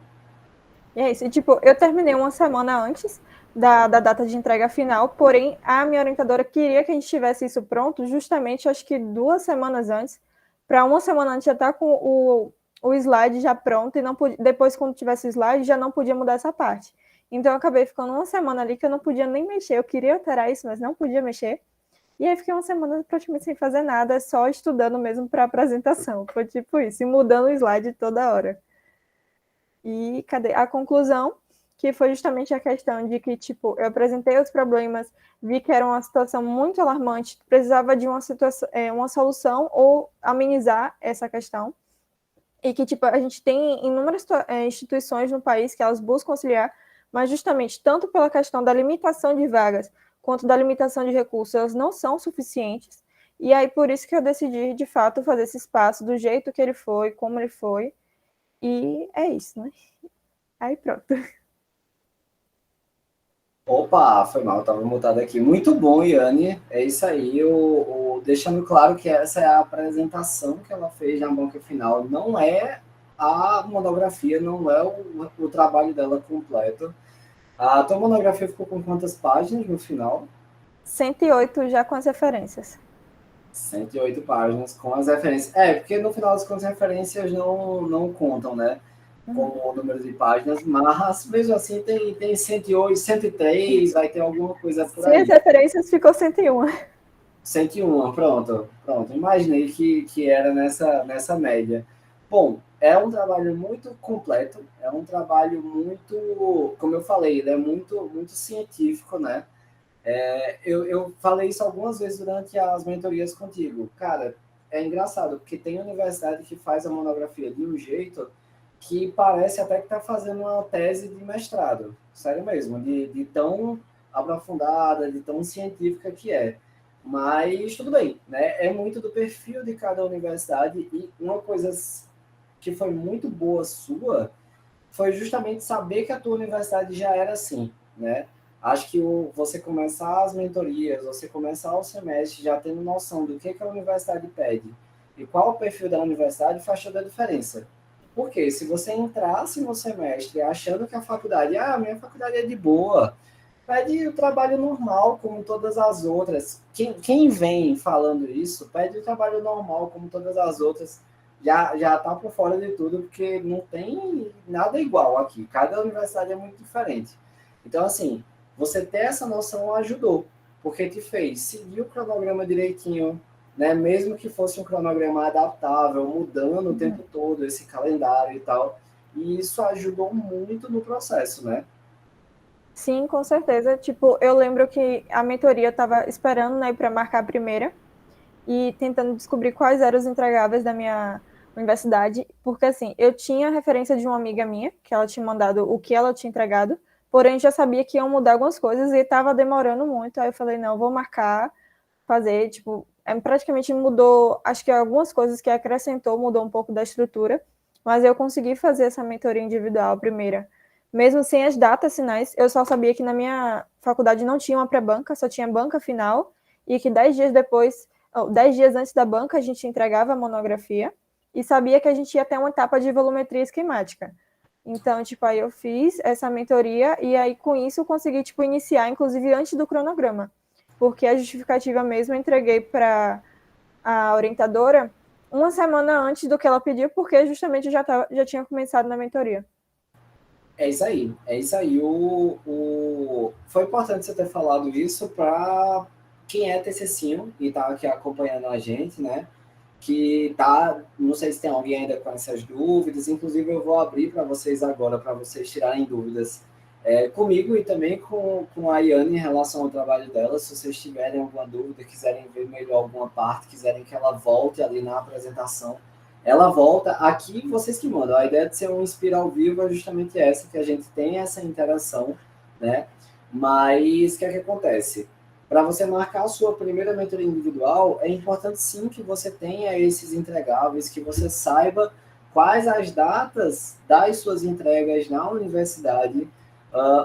E é isso. E, tipo, eu terminei uma semana antes da data de entrega final, porém, a minha orientadora queria que a gente tivesse isso pronto justamente, acho que 2 semanas antes, para uma semana antes já estar com o slide já pronto e não podia, depois, quando tivesse o slide, já não podia mudar essa parte. Então, eu acabei ficando uma semana ali que eu não podia nem mexer. Eu queria alterar isso, mas não podia mexer. E aí, fiquei uma semana praticamente sem fazer nada, só estudando mesmo para a apresentação. Foi tipo isso, e mudando o slide toda hora. E cadê a conclusão? Que foi justamente a questão de que, tipo, eu apresentei os problemas, vi que era uma situação muito alarmante, precisava de uma solução ou amenizar essa questão. E que, tipo, a gente tem inúmeras instituições no país que elas buscam auxiliar, mas justamente tanto pela questão da limitação de vagas quanto da limitação de recursos, elas não são suficientes. E aí, por isso que eu decidi, de fato, fazer esse espaço do jeito que ele foi, como ele foi. E é isso, né? Aí pronto. Opa, foi mal, estava mutado aqui. Muito bom, Yane. É isso aí. Deixando claro que essa é a apresentação que ela fez na banca final. Não é a monografia, não é o trabalho dela completo. A tua monografia ficou com quantas páginas no final? 108 já com as referências. 108 páginas com as referências. É, porque no final das contas, as referências não contam, né? Como o número de páginas, mas mesmo assim tem 108, 103, vai ter alguma coisa por Sem as aí. referências ficou 101. 101, pronto. Imaginei que era nessa média. Bom, é um trabalho muito completo, é um trabalho muito, como eu falei, ele é muito científico, né? Eu falei isso algumas vezes durante as mentorias contigo. Cara, é engraçado, porque tem universidade que faz a monografia de um jeito que parece até que está fazendo uma tese de mestrado. Sério mesmo, de tão aprofundada, de tão científica que é. Mas tudo bem, né? É muito do perfil de cada universidade e uma coisa que foi muito boa sua foi justamente saber que a tua universidade já era assim, né? Acho que você começar as mentorias, você começar o semestre já tendo noção do que a universidade pede e qual o perfil da universidade faz toda a diferença. Porque se você entrasse no semestre achando que a faculdade, minha faculdade é de boa, pede o trabalho normal como todas as outras. Quem vem falando isso, pede o trabalho normal como todas as outras, já tá por fora de tudo, porque não tem nada igual aqui. Cada universidade é muito diferente. Então, assim, você ter essa noção ajudou, porque te fez seguir o cronograma direitinho, né? Mesmo que fosse um cronograma adaptável, mudando o tempo todo esse calendário e tal. E isso ajudou muito no processo, né? Sim, com certeza. Tipo, eu lembro que a mentoria estava esperando, né, para marcar a primeira e tentando descobrir quais eram os entregáveis da minha universidade, porque assim, eu tinha referência de uma amiga minha, que ela tinha mandado o que ela tinha entregado, porém já sabia que iam mudar algumas coisas e estava demorando muito. Aí eu falei, não, vou marcar, fazer, tipo, praticamente mudou, acho que algumas coisas que acrescentou, mudou um pouco da estrutura, mas eu consegui fazer essa mentoria individual primeira. Mesmo sem as datas finais, eu só sabia que na minha faculdade não tinha uma pré-banca, só tinha banca final, e que 10 dias depois, 10 dias antes da banca, a gente entregava a monografia, e sabia que a gente ia ter uma etapa de volumetria esquemática. Então, tipo, aí eu fiz essa mentoria, e aí com isso eu consegui, tipo, iniciar, inclusive antes do cronograma, porque a justificativa mesmo eu entreguei para a orientadora uma semana antes do que ela pediu, porque justamente eu já tinha começado na mentoria. É isso aí, é isso aí. Foi importante você ter falado isso para quem é TCC e está aqui acompanhando a gente, né? Que tá, não sei se tem alguém ainda com essas dúvidas, inclusive eu vou abrir para vocês agora, para vocês tirarem dúvidas comigo e também com a Yane em relação ao trabalho dela. Se vocês tiverem alguma dúvida, quiserem ver melhor alguma parte, quiserem que ela volte ali na apresentação, ela volta. Aqui vocês que mandam. A ideia de ser um Inspira ao vivo é justamente essa, que a gente tem essa interação, né? Mas o que é que acontece? Para você marcar a sua primeira mentoria individual, é importante sim que você tenha esses entregáveis, que você saiba quais as datas das suas entregas na universidade.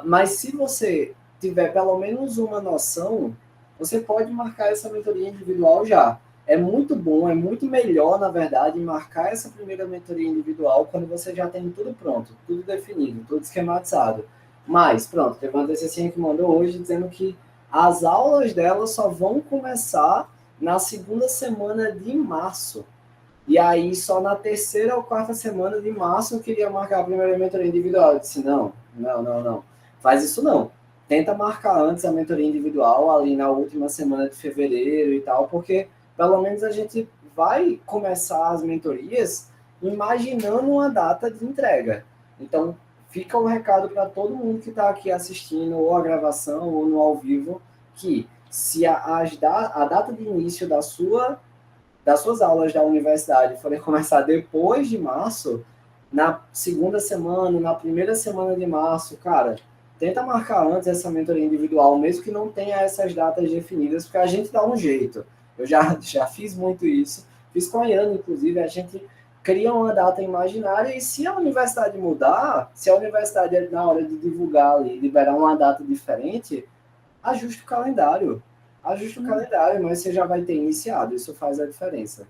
Mas se você tiver pelo menos uma noção, você pode marcar essa mentoria individual já. é muito bom, é muito melhor, na verdade, marcar essa primeira mentoria individual quando você já tem tudo pronto, tudo definido, tudo esquematizado. Mas, pronto, teve uma TCC que mandou hoje dizendo que as aulas dela só vão começar na segunda semana de março. E aí, só na terceira ou quarta semana de março eu queria marcar a primeira mentoria individual. Eu disse, não. Faz isso não. Tenta marcar antes a mentoria individual, ali na última semana de fevereiro e tal, porque pelo menos a gente vai começar as mentorias imaginando uma data de entrega. Então, fica o recado para todo mundo que está aqui assistindo, ou a gravação, ou no ao vivo, que se a data de início das suas aulas da universidade forem começar depois de março, na segunda semana, na primeira semana de março, cara, tenta marcar antes essa mentoria individual, mesmo que não tenha essas datas definidas, porque a gente dá um jeito. Eu já fiz muito isso, fiz com a Iana, inclusive, a gente cria uma data imaginária e se a universidade mudar, se a universidade, na hora de divulgar ali, liberar uma data diferente, ajuste o calendário. Ajuste o calendário, mas você já vai ter iniciado. Isso faz a diferença.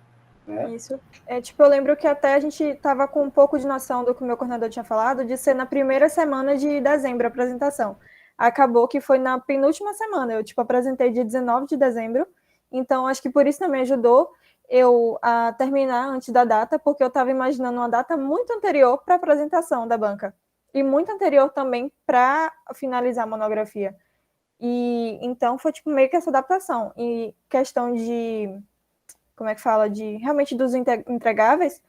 Né? Isso. Tipo, eu lembro que até a gente estava com um pouco de noção do que o meu coordenador tinha falado, de ser na primeira semana de dezembro a apresentação. Acabou que foi na penúltima semana. Eu, apresentei dia 19 de dezembro. Então, acho que por isso também ajudou eu a terminar antes da data, porque eu estava imaginando uma data muito anterior para a apresentação da banca. E muito anterior também para finalizar a monografia. E então foi meio que essa adaptação. E questão de, como é que fala, de realmente dos entregáveis,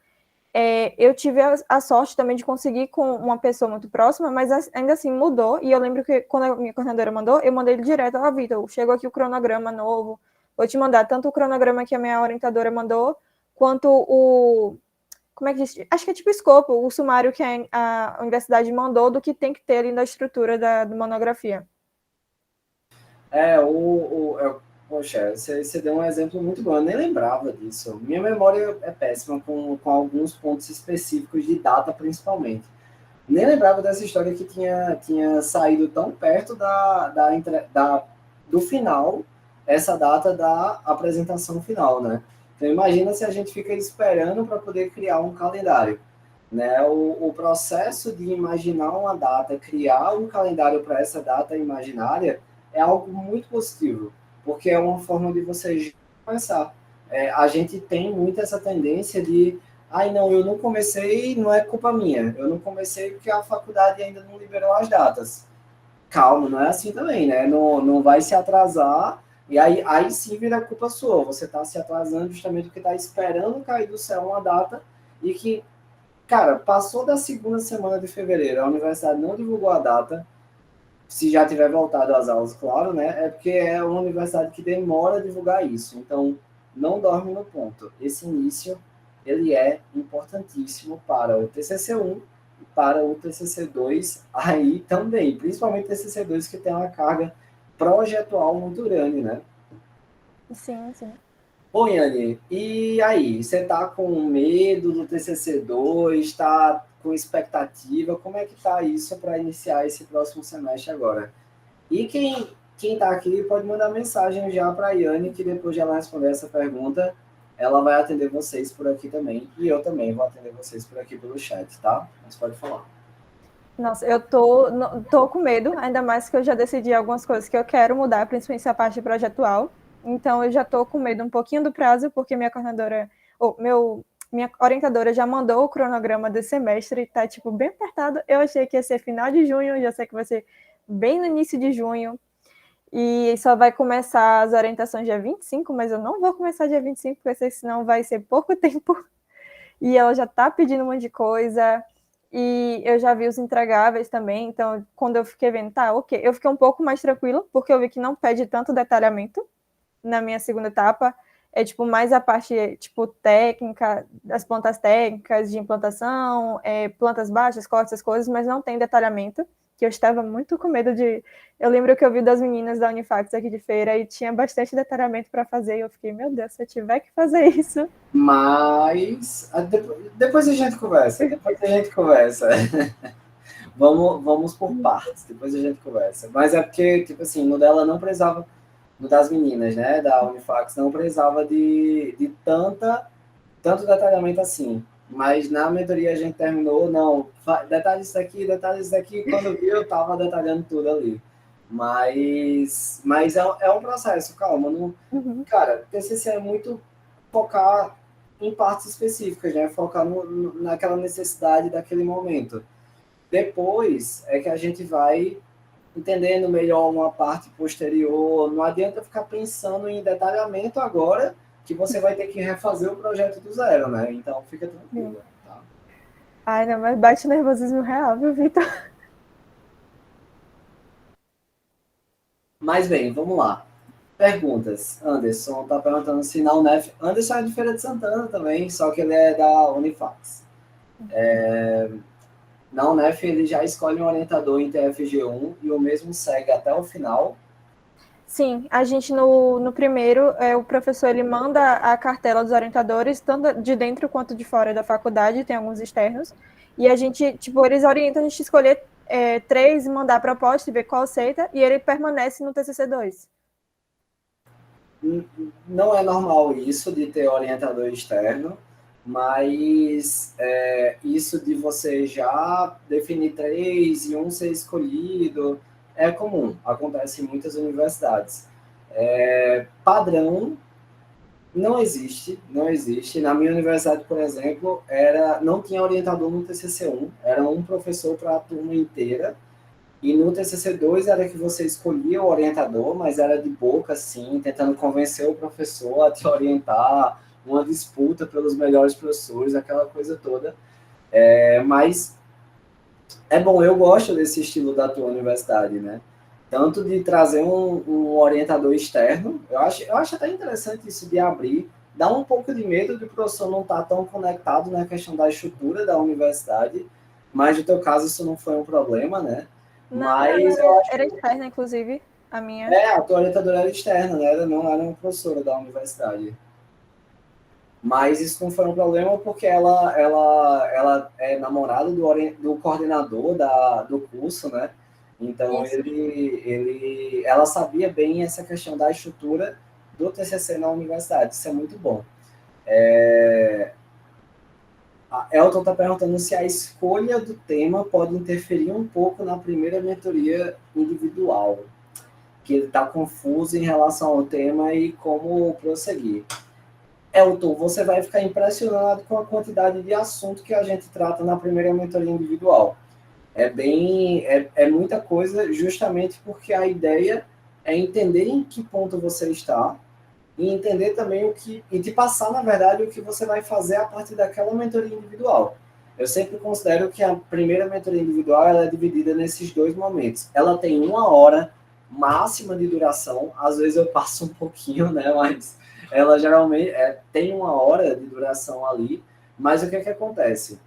eu tive a sorte também de conseguir com uma pessoa muito próxima, mas ainda assim mudou. E eu lembro que quando a minha coordenadora mandou, eu mandei ele direto: ó, Vitor, chegou aqui o cronograma novo, vou te mandar tanto o cronograma que a minha orientadora mandou, quanto o, como é que diz? Acho que é tipo escopo, o sumário que a universidade mandou do que tem que ter ali na estrutura da monografia. Poxa, você deu um exemplo muito bom. Eu nem lembrava disso. Minha memória é péssima com alguns pontos específicos de data, principalmente. Nem lembrava dessa história que tinha saído tão perto do final, essa data da apresentação final, né? Então, imagina se a gente fica esperando para poder criar um calendário. Né? O processo de imaginar uma data, criar um calendário para essa data imaginária, é algo muito positivo, porque é uma forma de você começar. A gente tem muito essa tendência de, ai não, eu não comecei, não é culpa minha, eu não comecei porque a faculdade ainda não liberou as datas. Calma, não é assim também, né? Não vai se atrasar, e aí sim vira culpa sua, você está se atrasando justamente porque está esperando cair do céu uma data e que, cara, passou da segunda semana de fevereiro, a universidade não divulgou a data, se já tiver voltado às aulas, claro, né? É porque é uma universidade que demora a divulgar isso. Então, não dorme no ponto. Esse início, ele é importantíssimo para o TCC1 e para o TCC2 aí também. Principalmente o TCC2, que tem uma carga projetual muito grande, né? Sim, sim. Oi, Yane, e aí? Você tá com medo do TCC2? Tá com expectativa? Como é que tá isso para iniciar esse próximo semestre agora? E quem tá aqui pode mandar mensagem já para a Yane, que depois de ela responder essa pergunta, ela vai atender vocês por aqui também. E eu também vou atender vocês por aqui pelo chat, tá? Mas pode falar. Nossa, eu tô com medo, ainda mais que eu já decidi algumas coisas que eu quero mudar, principalmente a parte projetual. Então, eu já tô com medo um pouquinho do prazo, porque minha coordenadora, minha orientadora já mandou o cronograma desse semestre e tá, bem apertado. Eu achei que ia ser final de junho, já sei que vai ser bem no início de junho. E só vai começar as orientações dia 25, mas eu não vou começar dia 25, porque eu sei que senão vai ser pouco tempo. E ela já tá pedindo um monte de coisa. E eu já vi os entregáveis também, então quando eu fiquei vendo, tá, ok, eu fiquei um pouco mais tranquila, porque eu vi que não pede tanto detalhamento na minha segunda etapa, é mais a parte, técnica, das plantas técnicas de implantação, plantas baixas, cortes, essas coisas, mas não tem detalhamento, que eu estava muito com medo de... Eu lembro que eu vi das meninas da Unifax aqui de feira e tinha bastante detalhamento para fazer, e eu fiquei, meu Deus, se eu tiver que fazer isso... Mas depois a gente conversa, vamos por partes, depois a gente conversa. Mas é porque, assim, no dela não precisava. no das meninas, né, da Unifax, não precisava de tanto detalhamento assim. Mas na mentoria a gente terminou, não, detalhe isso daqui, quando eu vi eu estava detalhando tudo ali. Mas é um processo, calma. Não, cara, TCC é muito focar em partes específicas, né? Focar naquela necessidade daquele momento. Depois é que a gente vai entendendo melhor uma parte posterior. Não adianta ficar pensando em detalhamento agora, que você vai ter que refazer o projeto do zero, né? Então fica tranquilo. Tá? Ai, não, mas bate nervosismo real, viu, Vitor? Mas bem, vamos lá. Perguntas. Anderson está perguntando se na UNEF. Anderson é de Feira de Santana também, só que ele é da Unifax. Na UNEF ele já escolhe um orientador em TFG1 e o mesmo segue até o final. Sim, a gente no primeiro, o professor ele manda a cartela dos orientadores, tanto de dentro quanto de fora da faculdade, tem alguns externos, e a gente, tipo, eles orientam a gente a escolher 3, mandar a proposta e ver qual aceita, e ele permanece no TCC2. Não é normal isso de ter orientador externo, mas isso de você já definir 3 e um ser escolhido é comum, acontece em muitas universidades. Padrão não existe, não existe. Na minha universidade, por exemplo, não tinha orientador no TCC1, era um professor para a turma inteira, e no TCC2 era que você escolhia o orientador, mas era de boca, assim, tentando convencer o professor a te orientar, uma disputa pelos melhores professores, aquela coisa toda. Mas é bom, eu gosto desse estilo da tua universidade, né? Tanto de trazer um orientador externo, eu acho até interessante isso de abrir, dá um pouco de medo do professor não estar tão conectado na questão da estrutura da universidade, mas no teu caso isso não foi um problema, né? Não, Mas eu acho era que externa, inclusive, a minha. a tua orientadora era externa, né? Ela não era uma professora da universidade. Mas isso não foi um problema porque ela é namorada do coordenador do curso, né? Então Isso. ela sabia bem essa questão da estrutura do TCC na universidade. Isso é muito bom. A Elton está perguntando se a escolha do tema pode interferir um pouco na primeira mentoria individual, que ele está confuso em relação ao tema e como prosseguir. Elton, você vai ficar impressionado com a quantidade de assunto que a gente trata na primeira mentoria individual. É muita coisa, justamente porque a ideia é entender em que ponto você está e entender também e te passar, na verdade, o que você vai fazer a partir daquela mentoria individual. Eu sempre considero que a primeira mentoria individual ela é dividida nesses dois momentos. Ela tem 1 hora máxima de duração, às vezes eu passo um pouquinho, né, mas ela geralmente tem 1 hora de duração ali, mas o que é que acontece?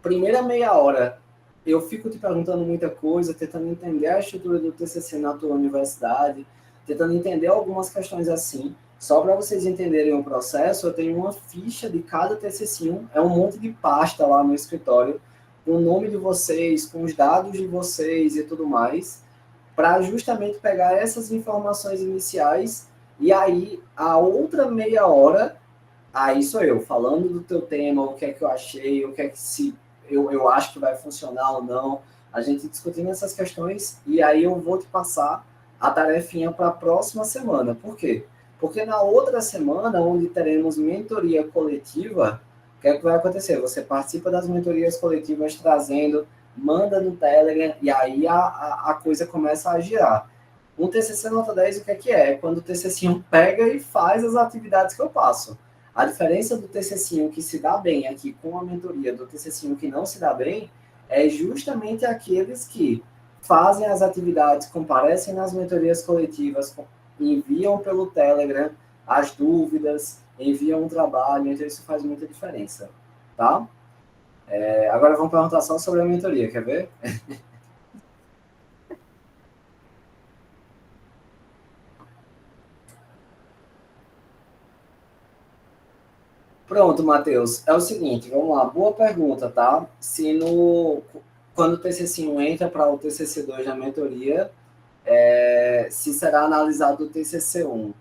Primeira meia hora, eu fico te perguntando muita coisa, tentando entender a estrutura do TCC na tua universidade, tentando entender algumas questões assim. Só para vocês entenderem o processo, eu tenho uma ficha de cada TCC1, é um monte de pasta lá no escritório, com o nome de vocês, com os dados de vocês e tudo mais, para justamente pegar essas informações iniciais e aí a outra meia hora, aí sou eu falando do teu tema, o que é que eu achei, o que é que eu acho que vai funcionar ou não, a gente discutindo essas questões e aí eu vou te passar a tarefinha para a próxima semana. Por quê? Porque na outra semana, onde teremos mentoria coletiva, o que é que vai acontecer? Você participa das mentorias coletivas trazendo, manda no Telegram e aí a coisa começa a girar. Um TCC nota 10, o que é que é? É quando o TCC pega e faz as atividades que eu passo. A diferença do TCC que se dá bem aqui com a mentoria do TCC que não se dá bem é justamente aqueles que fazem as atividades, comparecem nas mentorias coletivas, enviam pelo Telegram as dúvidas, enviam um trabalho, então isso faz muita diferença, tá? Agora vamos perguntar só sobre a mentoria, quer ver? Pronto, Matheus. É o seguinte, vamos lá. Boa pergunta, tá? Quando o TCC1 entra para o TCC2 na mentoria, Se será analisado o TCC1.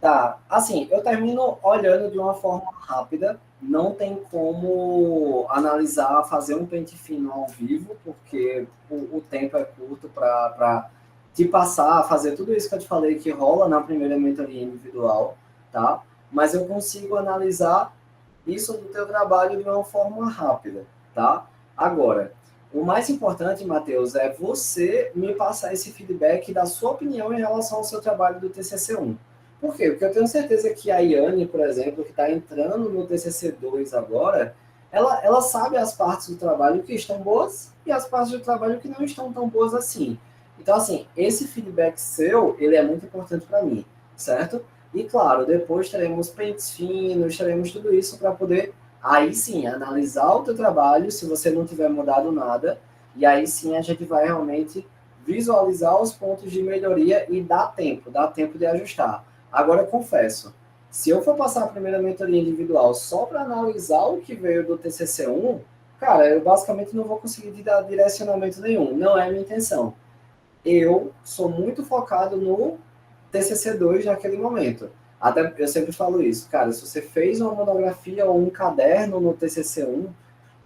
Tá, assim, eu termino olhando de uma forma rápida, não tem como analisar, fazer um pente fino ao vivo, porque o tempo é curto para te passar, fazer tudo isso que eu te falei que rola na primeira mentoria individual, tá? Mas eu consigo analisar isso do teu trabalho de uma forma rápida, tá? Agora, o mais importante, Matheus, é você me passar esse feedback da sua opinião em relação ao seu trabalho do TCC1. Por quê? Porque eu tenho certeza que a Iane, por exemplo, que está entrando no TCC2 agora, ela sabe as partes do trabalho que estão boas e as partes do trabalho que não estão tão boas assim. Então, assim, esse feedback seu, ele é muito importante para mim, certo? E, claro, depois teremos pentes finos, teremos tudo isso para poder, aí sim, analisar o teu trabalho, se você não tiver mudado nada, e aí sim a gente vai realmente visualizar os pontos de melhoria e dá tempo de ajustar. Agora, confesso, se eu for passar a primeira mentoria individual só para analisar o que veio do TCC1, cara, eu basicamente não vou conseguir dar direcionamento nenhum. Não é a minha intenção. Eu sou muito focado no TCC2 naquele momento. Até eu sempre falo isso, cara, se você fez uma monografia ou um caderno no TCC1,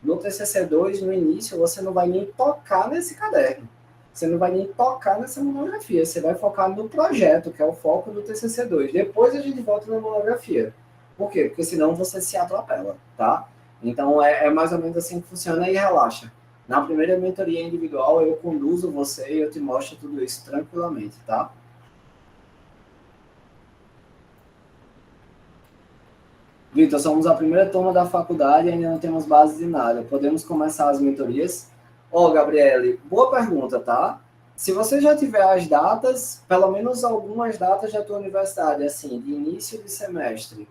no TCC2, no início, você não vai nem tocar nesse caderno. Você não vai nem tocar nessa monografia. Você vai focar no projeto, que é o foco do TCC2. Depois a gente volta na monografia. Por quê? Porque senão você se atropela, tá? Então é mais ou menos assim que funciona e relaxa. Na primeira mentoria individual, eu conduzo você e eu te mostro tudo isso tranquilamente, tá? Vitor, somos a primeira turma da faculdade e ainda não temos base de nada. Podemos começar as mentorias? Ó, oh, Gabriele, boa pergunta, tá? Se você já tiver as datas, pelo menos algumas datas da tua universidade, assim, de início de semestre,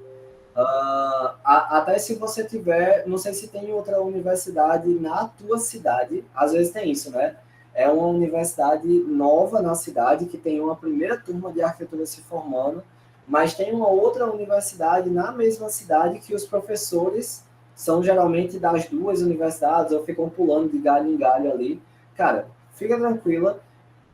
até se você tiver, não sei se tem outra universidade na tua cidade, às vezes tem isso, né? É uma universidade nova na cidade que tem uma primeira turma de arquitetura se formando, mas tem uma outra universidade na mesma cidade que os professores são geralmente das duas universidades ou ficam pulando de galho em galho ali. Cara, fica tranquila,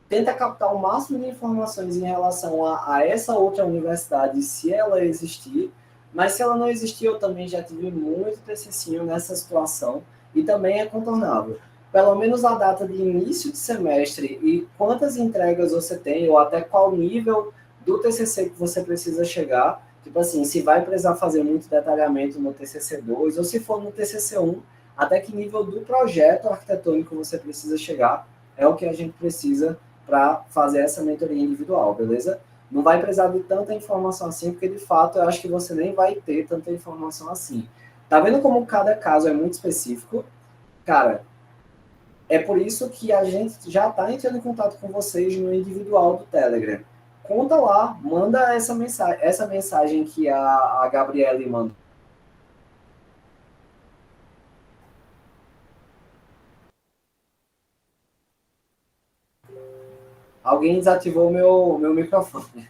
tenta captar o máximo de informações em relação a essa outra universidade, se ela existir, mas se ela não existir, eu também já tive muito TCC nessa situação e também é contornável. Pelo menos a data de início de semestre e quantas entregas você tem, ou até qual nível do TCC que você precisa chegar, tipo assim, se vai precisar fazer muito detalhamento no TCC2, ou se for no TCC1, até que nível do projeto arquitetônico você precisa chegar, é o que a gente precisa para fazer essa mentoria individual, beleza? Não vai precisar de tanta informação assim, porque de fato eu acho que você nem vai ter tanta informação assim. Tá vendo como cada caso é muito específico? Cara, é por isso que a gente já está entrando em contato com vocês no individual do Telegram. Conta lá, manda essa mensagem que a Gabriele mandou. Alguém desativou meu microfone.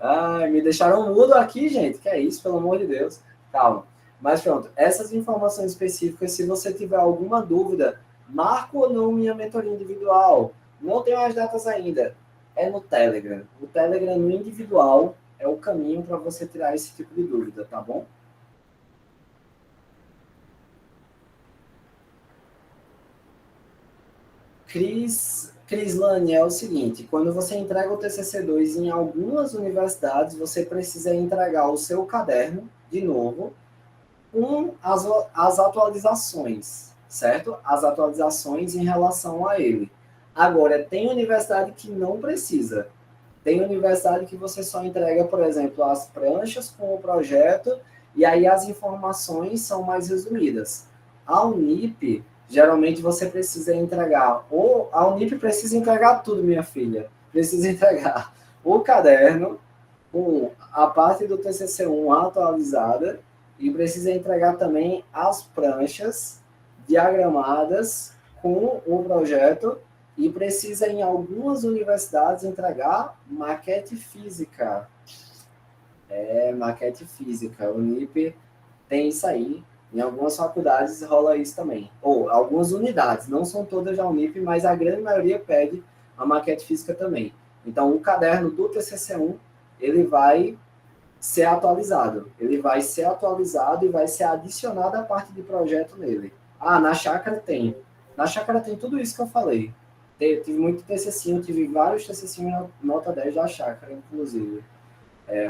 Ai, me deixaram mudo aqui, gente. Que é isso, pelo amor de Deus. Calma. Mas pronto, essas informações específicas, se você tiver alguma dúvida, marco ou não minha mentoria individual. Não tenho as datas ainda. É no Telegram. O Telegram no individual é o caminho para você tirar esse tipo de dúvida, tá bom? Crislane, é o seguinte, quando você entrega o TCC2 em algumas universidades, você precisa entregar o seu caderno, de novo, com as atualizações, certo? As atualizações em relação a ele. Agora, tem universidade que não precisa. Tem universidade que você só entrega, por exemplo, as pranchas com o projeto e aí as informações são mais resumidas. A Unip, geralmente você precisa entregar, ou a Unip precisa entregar tudo, minha filha. Precisa entregar o caderno com a parte do TCC1 atualizada e precisa entregar também as pranchas diagramadas com o projeto e precisa, em algumas universidades, entregar maquete física. Maquete física. O Unip tem isso aí. Em algumas faculdades rola isso também. Ou algumas unidades, não são todas da Unip, mas a grande maioria pede a maquete física também. Então, o caderno do TCC1, ele vai ser atualizado. Ele vai ser atualizado e vai ser adicionada a parte de projeto nele. Ah, na chácara tem. Na chácara tem tudo isso que eu falei. Tive muito TCC, tive vários TCC nota 10 da chácara, inclusive.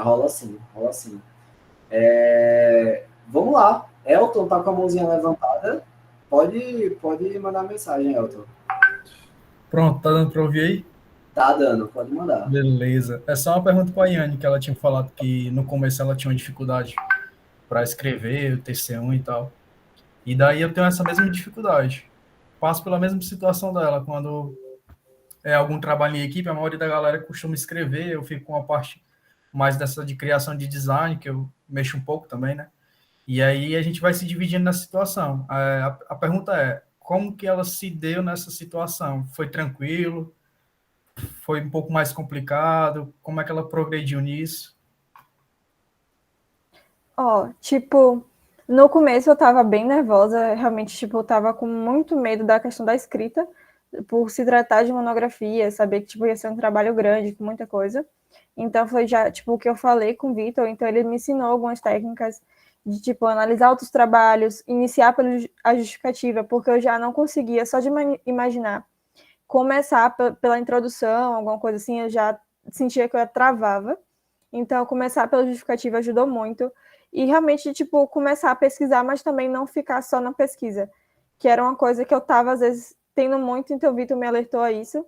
Rola assim, rola assim. Vamos lá. Elton tá com a mãozinha levantada. Pode mandar mensagem, Elton. Pronto, tá dando para ouvir aí? Tá dando, pode mandar. Beleza. É só uma pergunta para a Yane, que ela tinha falado que no começo ela tinha uma dificuldade para escrever o TC1 e tal. E daí eu tenho essa mesma dificuldade. Passo pela mesma situação dela. Quando é algum trabalho em equipe, a maioria da galera costuma escrever, eu fico com a parte mais dessa de criação de design, que eu mexo um pouco também, né? E aí a gente vai se dividindo nessa situação. A pergunta é, como que ela se deu nessa situação? Foi tranquilo? Foi um pouco mais complicado? Como é que ela progrediu nisso? Tipo, no começo eu tava bem nervosa, realmente, tipo, eu tava com muito medo da questão da escrita, por se tratar de monografia, saber que, tipo, ia ser um trabalho grande, com muita coisa. Então, foi já, tipo, o que eu falei com o Vitor, então ele me ensinou algumas técnicas de, tipo, analisar outros trabalhos, iniciar a justificativa, porque eu já não conseguia, só de imaginar, começar pela introdução, alguma coisa assim, eu já sentia que eu travava. Então, começar pela justificativa ajudou muito. E realmente, tipo, começar a pesquisar, mas também não ficar só na pesquisa, que era uma coisa que eu tava, às vezes, tendo muito, então o Vitor me alertou a isso,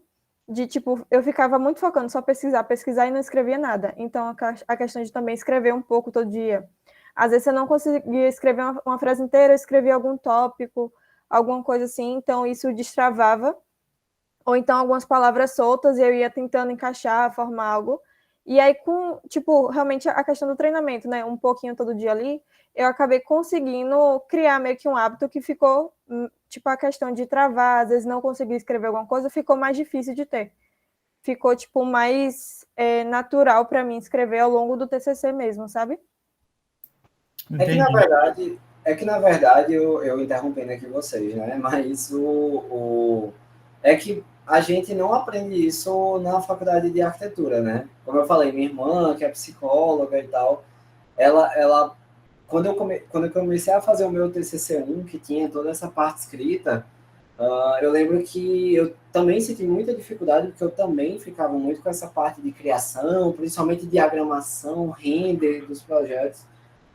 de, tipo, eu ficava muito focando só pesquisar e não escrevia nada. Então, a questão de também escrever um pouco todo dia. Às vezes eu não conseguia escrever uma frase inteira, eu escrevia algum tópico, alguma coisa assim, então isso destravava. Ou então algumas palavras soltas e eu ia tentando encaixar, formar algo. E aí, com, tipo, realmente a questão do treinamento, né? Um pouquinho todo dia ali, eu acabei conseguindo criar meio que um hábito que ficou, tipo, a questão de travar, às vezes não conseguir escrever alguma coisa, ficou mais difícil de ter. Ficou, tipo, mais natural para mim escrever ao longo do TCC mesmo, sabe? Entendi. É que, na verdade, eu interrompendo aqui vocês, né? Mas é que a gente não aprende isso na faculdade de arquitetura, né? Como eu falei, minha irmã, que é psicóloga e tal, ela quando eu comecei a fazer o meu TCC1, que tinha toda essa parte escrita, eu lembro que eu também senti muita dificuldade, porque eu também ficava muito com essa parte de criação, principalmente diagramação, render dos projetos,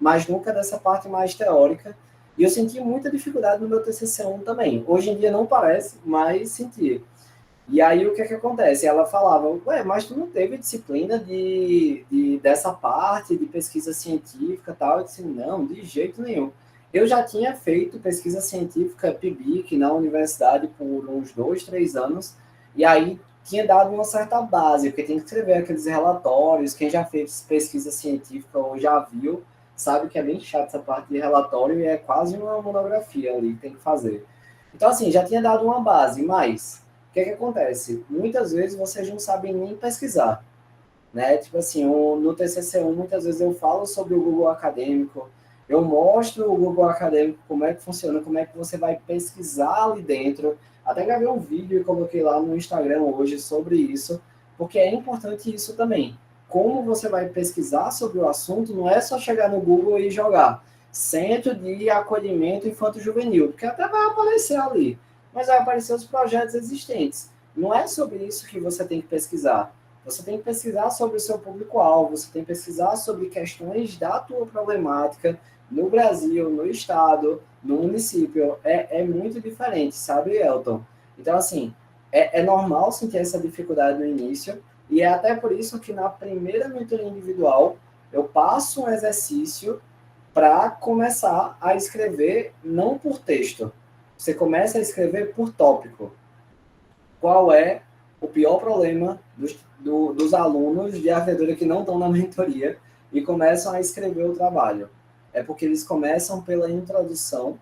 mas nunca dessa parte mais teórica. E eu senti muita dificuldade no meu TCC1 também. Hoje em dia não parece, mas senti. E aí o que é que acontece? Ela falava, ué, mas tu não teve disciplina dessa parte de pesquisa científica e tal? Eu disse, não, de jeito nenhum. Eu já tinha feito pesquisa científica PIBIC na universidade por uns 2, 3 anos, e aí tinha dado uma certa base, porque tem que escrever aqueles relatórios, quem já fez pesquisa científica ou já viu, sabe que é bem chato essa parte de relatório e é quase uma monografia ali que tem que fazer. Então, assim, já tinha dado uma base, mas o que é que acontece? Muitas vezes vocês não sabem nem pesquisar, né? Tipo assim, no TCC1, muitas vezes eu falo sobre o Google Acadêmico, eu mostro o Google Acadêmico, como é que funciona, como é que você vai pesquisar ali dentro. Até gravei um vídeo e coloquei lá no Instagram hoje sobre isso, porque é importante isso também. Como você vai pesquisar sobre o assunto, não é só chegar no Google e jogar Centro de Acolhimento Infanto-Juvenil, porque até vai aparecer ali, mas vai aparecer os projetos existentes. Não é sobre isso que você tem que pesquisar. Você tem que pesquisar sobre o seu público-alvo, você tem que pesquisar sobre questões da tua problemática no Brasil, no estado, no município. É muito diferente, sabe, Elton? Então, assim, é normal sentir essa dificuldade no início, e é até por isso que na primeira mentoria individual eu passo um exercício para começar a escrever não por texto. Você começa a escrever por tópico. Qual é o pior problema dos alunos de arquitetura que não estão na mentoria e começam a escrever o trabalho? É porque eles começam pela introdução,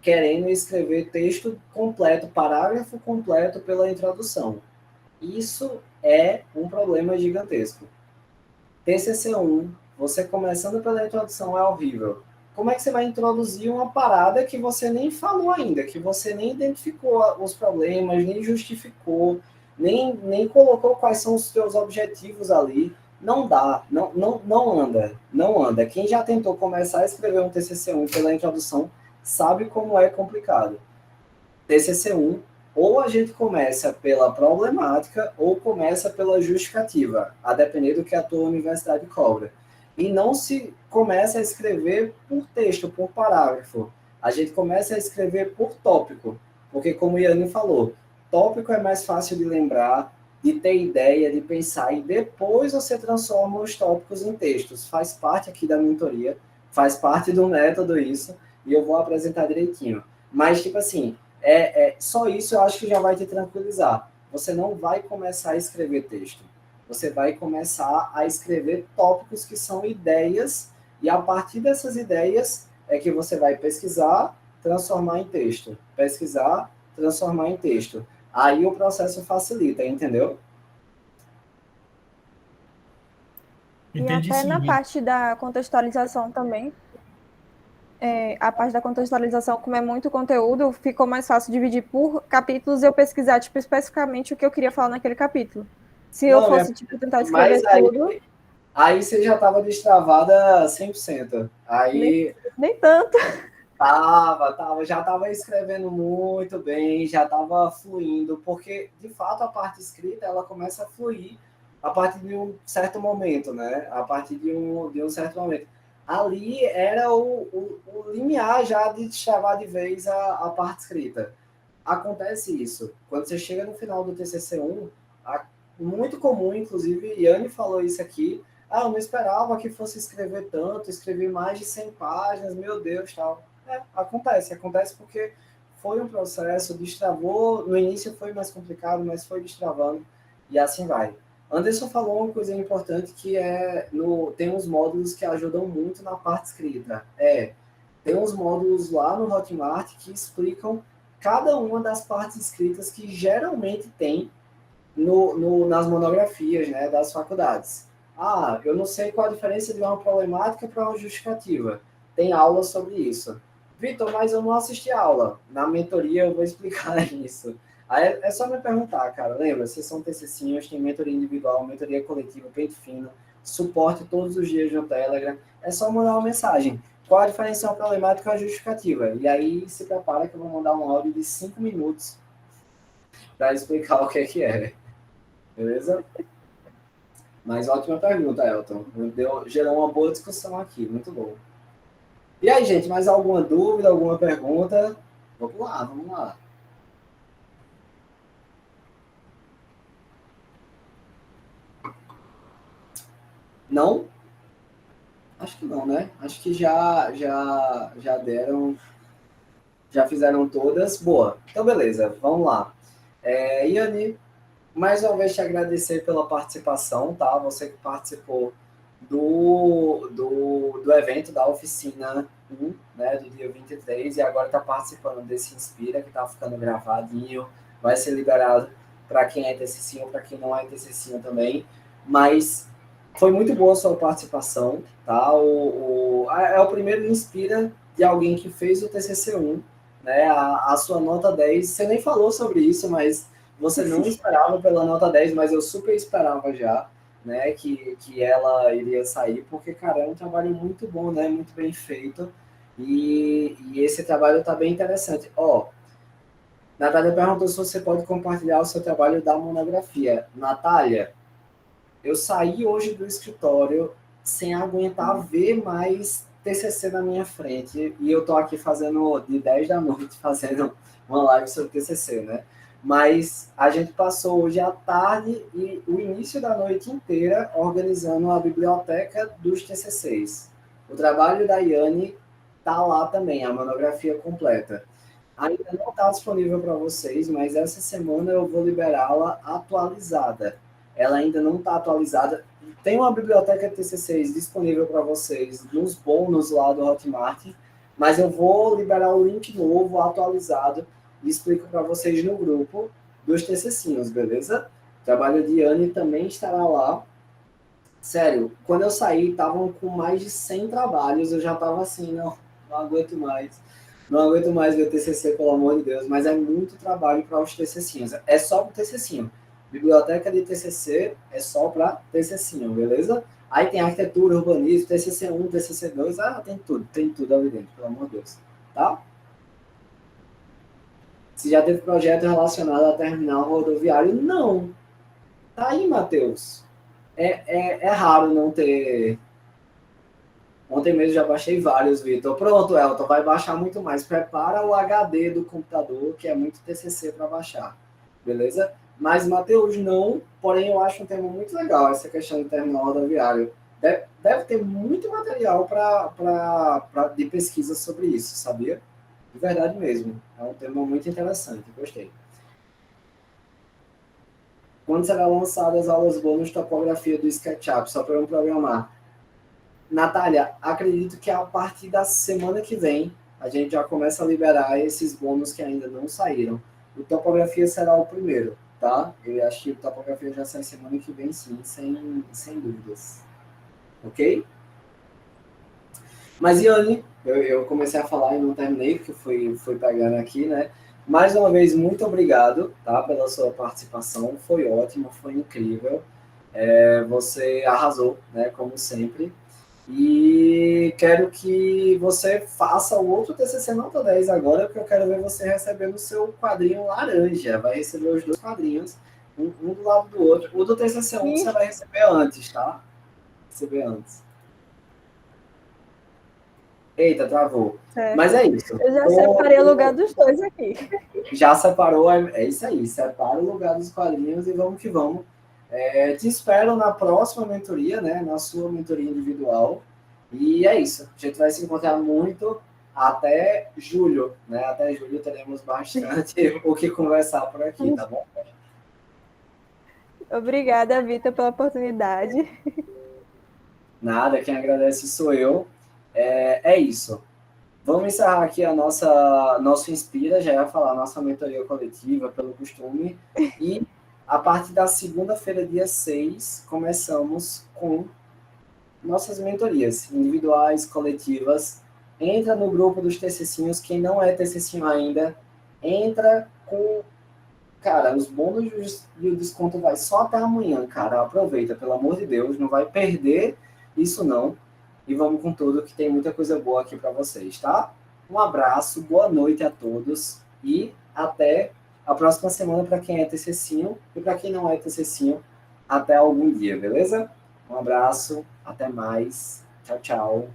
querendo escrever texto completo, parágrafo completo pela introdução. Isso é um problema gigantesco. TCC1, você começando pela introdução é horrível. Como é que você vai introduzir uma parada que você nem falou ainda, que você nem identificou os problemas, nem justificou? nem colocou quais são os seus objetivos ali. Não dá, não anda. Quem já tentou começar a escrever um TCC1 pela introdução sabe como é complicado. TCC1, ou a gente começa pela problemática ou começa pela justificativa, a depender do que a tua universidade cobra. E não se começa a escrever por texto, por parágrafo. A gente começa a escrever por tópico, porque como o Iane falou, tópico é mais fácil de lembrar, de ter ideia, de pensar, e depois você transforma os tópicos em textos. Faz parte aqui da mentoria, faz parte do método isso, e eu vou apresentar direitinho. Mas, tipo assim, só isso eu acho que já vai te tranquilizar. Você não vai começar a escrever texto. Você vai começar a escrever tópicos que são ideias, e a partir dessas ideias é que você vai pesquisar, transformar em texto. Pesquisar, transformar em texto. Aí o processo facilita, entendeu? E Entendi até na sim. parte da contextualização também, a parte da contextualização, como é muito conteúdo, ficou mais fácil dividir por capítulos e eu pesquisar, tipo, especificamente o que eu queria falar naquele capítulo. Se eu Não, fosse, tipo, tentar mas escrever tudo, aí você já estava destravada 100%. nem, Aí nem tanto. já estava escrevendo muito bem, já estava fluindo, porque de fato a parte escrita ela começa a fluir a partir de um certo momento, né? A partir de um certo momento. Ali era o limiar já de destravar de vez a parte escrita. Acontece isso. Quando você chega no final do TCC1, muito comum, inclusive, Yane falou isso aqui, eu não esperava que fosse escrever tanto, escrevi mais de 100 páginas, meu Deus, tal. Acontece porque foi um processo, destravou, no início foi mais complicado, mas foi destravando, e assim vai. Anderson falou uma coisa importante que tem uns módulos que ajudam muito na parte escrita. Tem uns módulos lá no Hotmart que explicam cada uma das partes escritas que geralmente tem nas monografias, né, das faculdades. Eu não sei qual a diferença de uma problemática para uma justificativa. Tem aula sobre isso. Vitor, mas eu não assisti a aula. Na mentoria eu vou explicar isso. Aí é só me perguntar, cara. Lembra, vocês são TCCinhos, tem mentoria individual, mentoria coletiva, pente fino, suporte todos os dias no Telegram. É só mandar uma mensagem. Qual a diferença entre uma problemática e uma justificativa? E aí se prepara que eu vou mandar um áudio de 5 minutos para explicar o que é. Beleza? Mas ótima pergunta, Elton. Gerou uma boa discussão aqui, muito bom. E aí, gente, mais alguma dúvida, alguma pergunta? Vamos lá. Não? Acho que não, né? Acho que já deram, já fizeram todas. Boa. Então, beleza, vamos lá. Iane, mais uma vez te agradecer pela participação, tá? Você que participou do evento da oficina 1, né, do dia 23, e agora está participando desse Inspira, que está ficando gravadinho, vai ser liberado para quem é TCC ou para quem não é TCC também, mas foi muito boa a sua participação, tá? É o primeiro Inspira de alguém que fez o TCC1, né? A sua nota 10, você nem falou sobre isso, mas você não esperava pela nota 10, mas eu super esperava já, né, que ela iria sair, porque, cara, é um trabalho muito bom, né, muito bem feito, e esse trabalho tá bem interessante. Natália perguntou se você pode compartilhar o seu trabalho da monografia. Natália, eu saí hoje do escritório sem aguentar ver mais TCC na minha frente, e eu tô aqui fazendo, de 10 da noite, fazendo uma live sobre TCC, né? Mas a gente passou hoje à tarde e o início da noite inteira organizando a biblioteca dos TCCs. O trabalho da Iane está lá também, a monografia completa. Ainda não está disponível para vocês, mas essa semana eu vou liberá-la atualizada. Ela ainda não está atualizada. Tem uma biblioteca TCCs disponível para vocês nos bônus lá do Hotmart, mas eu vou liberar o link novo, atualizado, e explico para vocês no grupo dos TCCinhos, beleza? O trabalho de Anne também estará lá. Sério, quando eu saí, estavam com mais de 100 trabalhos, eu já estava assim, não aguento mais. Não aguento mais ver TCC, pelo amor de Deus, mas é muito trabalho para os TCCinhos. É só o TCCinho. Biblioteca de TCC é só para TCC, beleza? Aí tem arquitetura, urbanismo, TCC1, TCC2, tem tudo ali dentro, pelo amor de Deus, tá? Se já teve projeto relacionado a terminal rodoviário, não. Tá aí, Matheus. É raro não ter. Ontem mesmo já baixei vários, Vitor. Pronto, Elton, vai baixar muito mais. Prepara o HD do computador, que é muito TCC para baixar. Beleza? Mas, Matheus, não. Porém, eu acho um tema muito legal, essa questão do terminal rodoviário. Deve ter muito material de pesquisa sobre isso, sabia? De verdade mesmo. É um tema muito interessante. Gostei. Quando será lançada as aulas bônus de topografia do SketchUp, só para eu programar? Natália, acredito que a partir da semana que vem a gente já começa a liberar esses bônus que ainda não saíram. O topografia será o primeiro, tá? Eu acho que o topografia já sai semana que vem, sim, sem dúvidas. Ok? Mas, Iane, eu comecei a falar e não terminei, porque fui pegando aqui, né? Mais uma vez, muito obrigado, tá, pela sua participação. Foi ótimo, foi incrível. Você arrasou, né, como sempre. E quero que você faça o outro TCC Nota 10 agora, porque eu quero ver você recebendo o seu quadrinho laranja. Vai receber os 2 quadrinhos, um do lado do outro. O do TCC1 você vai receber antes, tá? Receber antes. Eita, travou. Certo. Mas é isso. Eu já separei o lugar dos 2 aqui. Já separou, é isso aí. Separa o lugar dos quadrinhos e vamos que vamos. Te espero na próxima mentoria, né? Na sua mentoria individual. E é isso. A gente vai se encontrar muito até julho, né? Até julho teremos bastante o que conversar por aqui, tá bom? Obrigada, Vitor, pela oportunidade. Nada, quem agradece sou eu. É isso. Vamos encerrar aqui a nosso Inspira, já ia falar, nossa mentoria coletiva, pelo costume. E a partir da segunda-feira, dia 6, começamos com nossas mentorias individuais, coletivas. Entra no grupo dos TCCinhos, quem não é TCCinho ainda, entra com... Cara, os bônus e o desconto vai só até amanhã, cara. Aproveita, pelo amor de Deus, não vai perder isso não. E vamos com tudo, que tem muita coisa boa aqui para vocês, tá? Um abraço, boa noite a todos e até a próxima semana para quem é TCCinho e para quem não é TCCinho, até algum dia, beleza? Um abraço, até mais, tchau, tchau.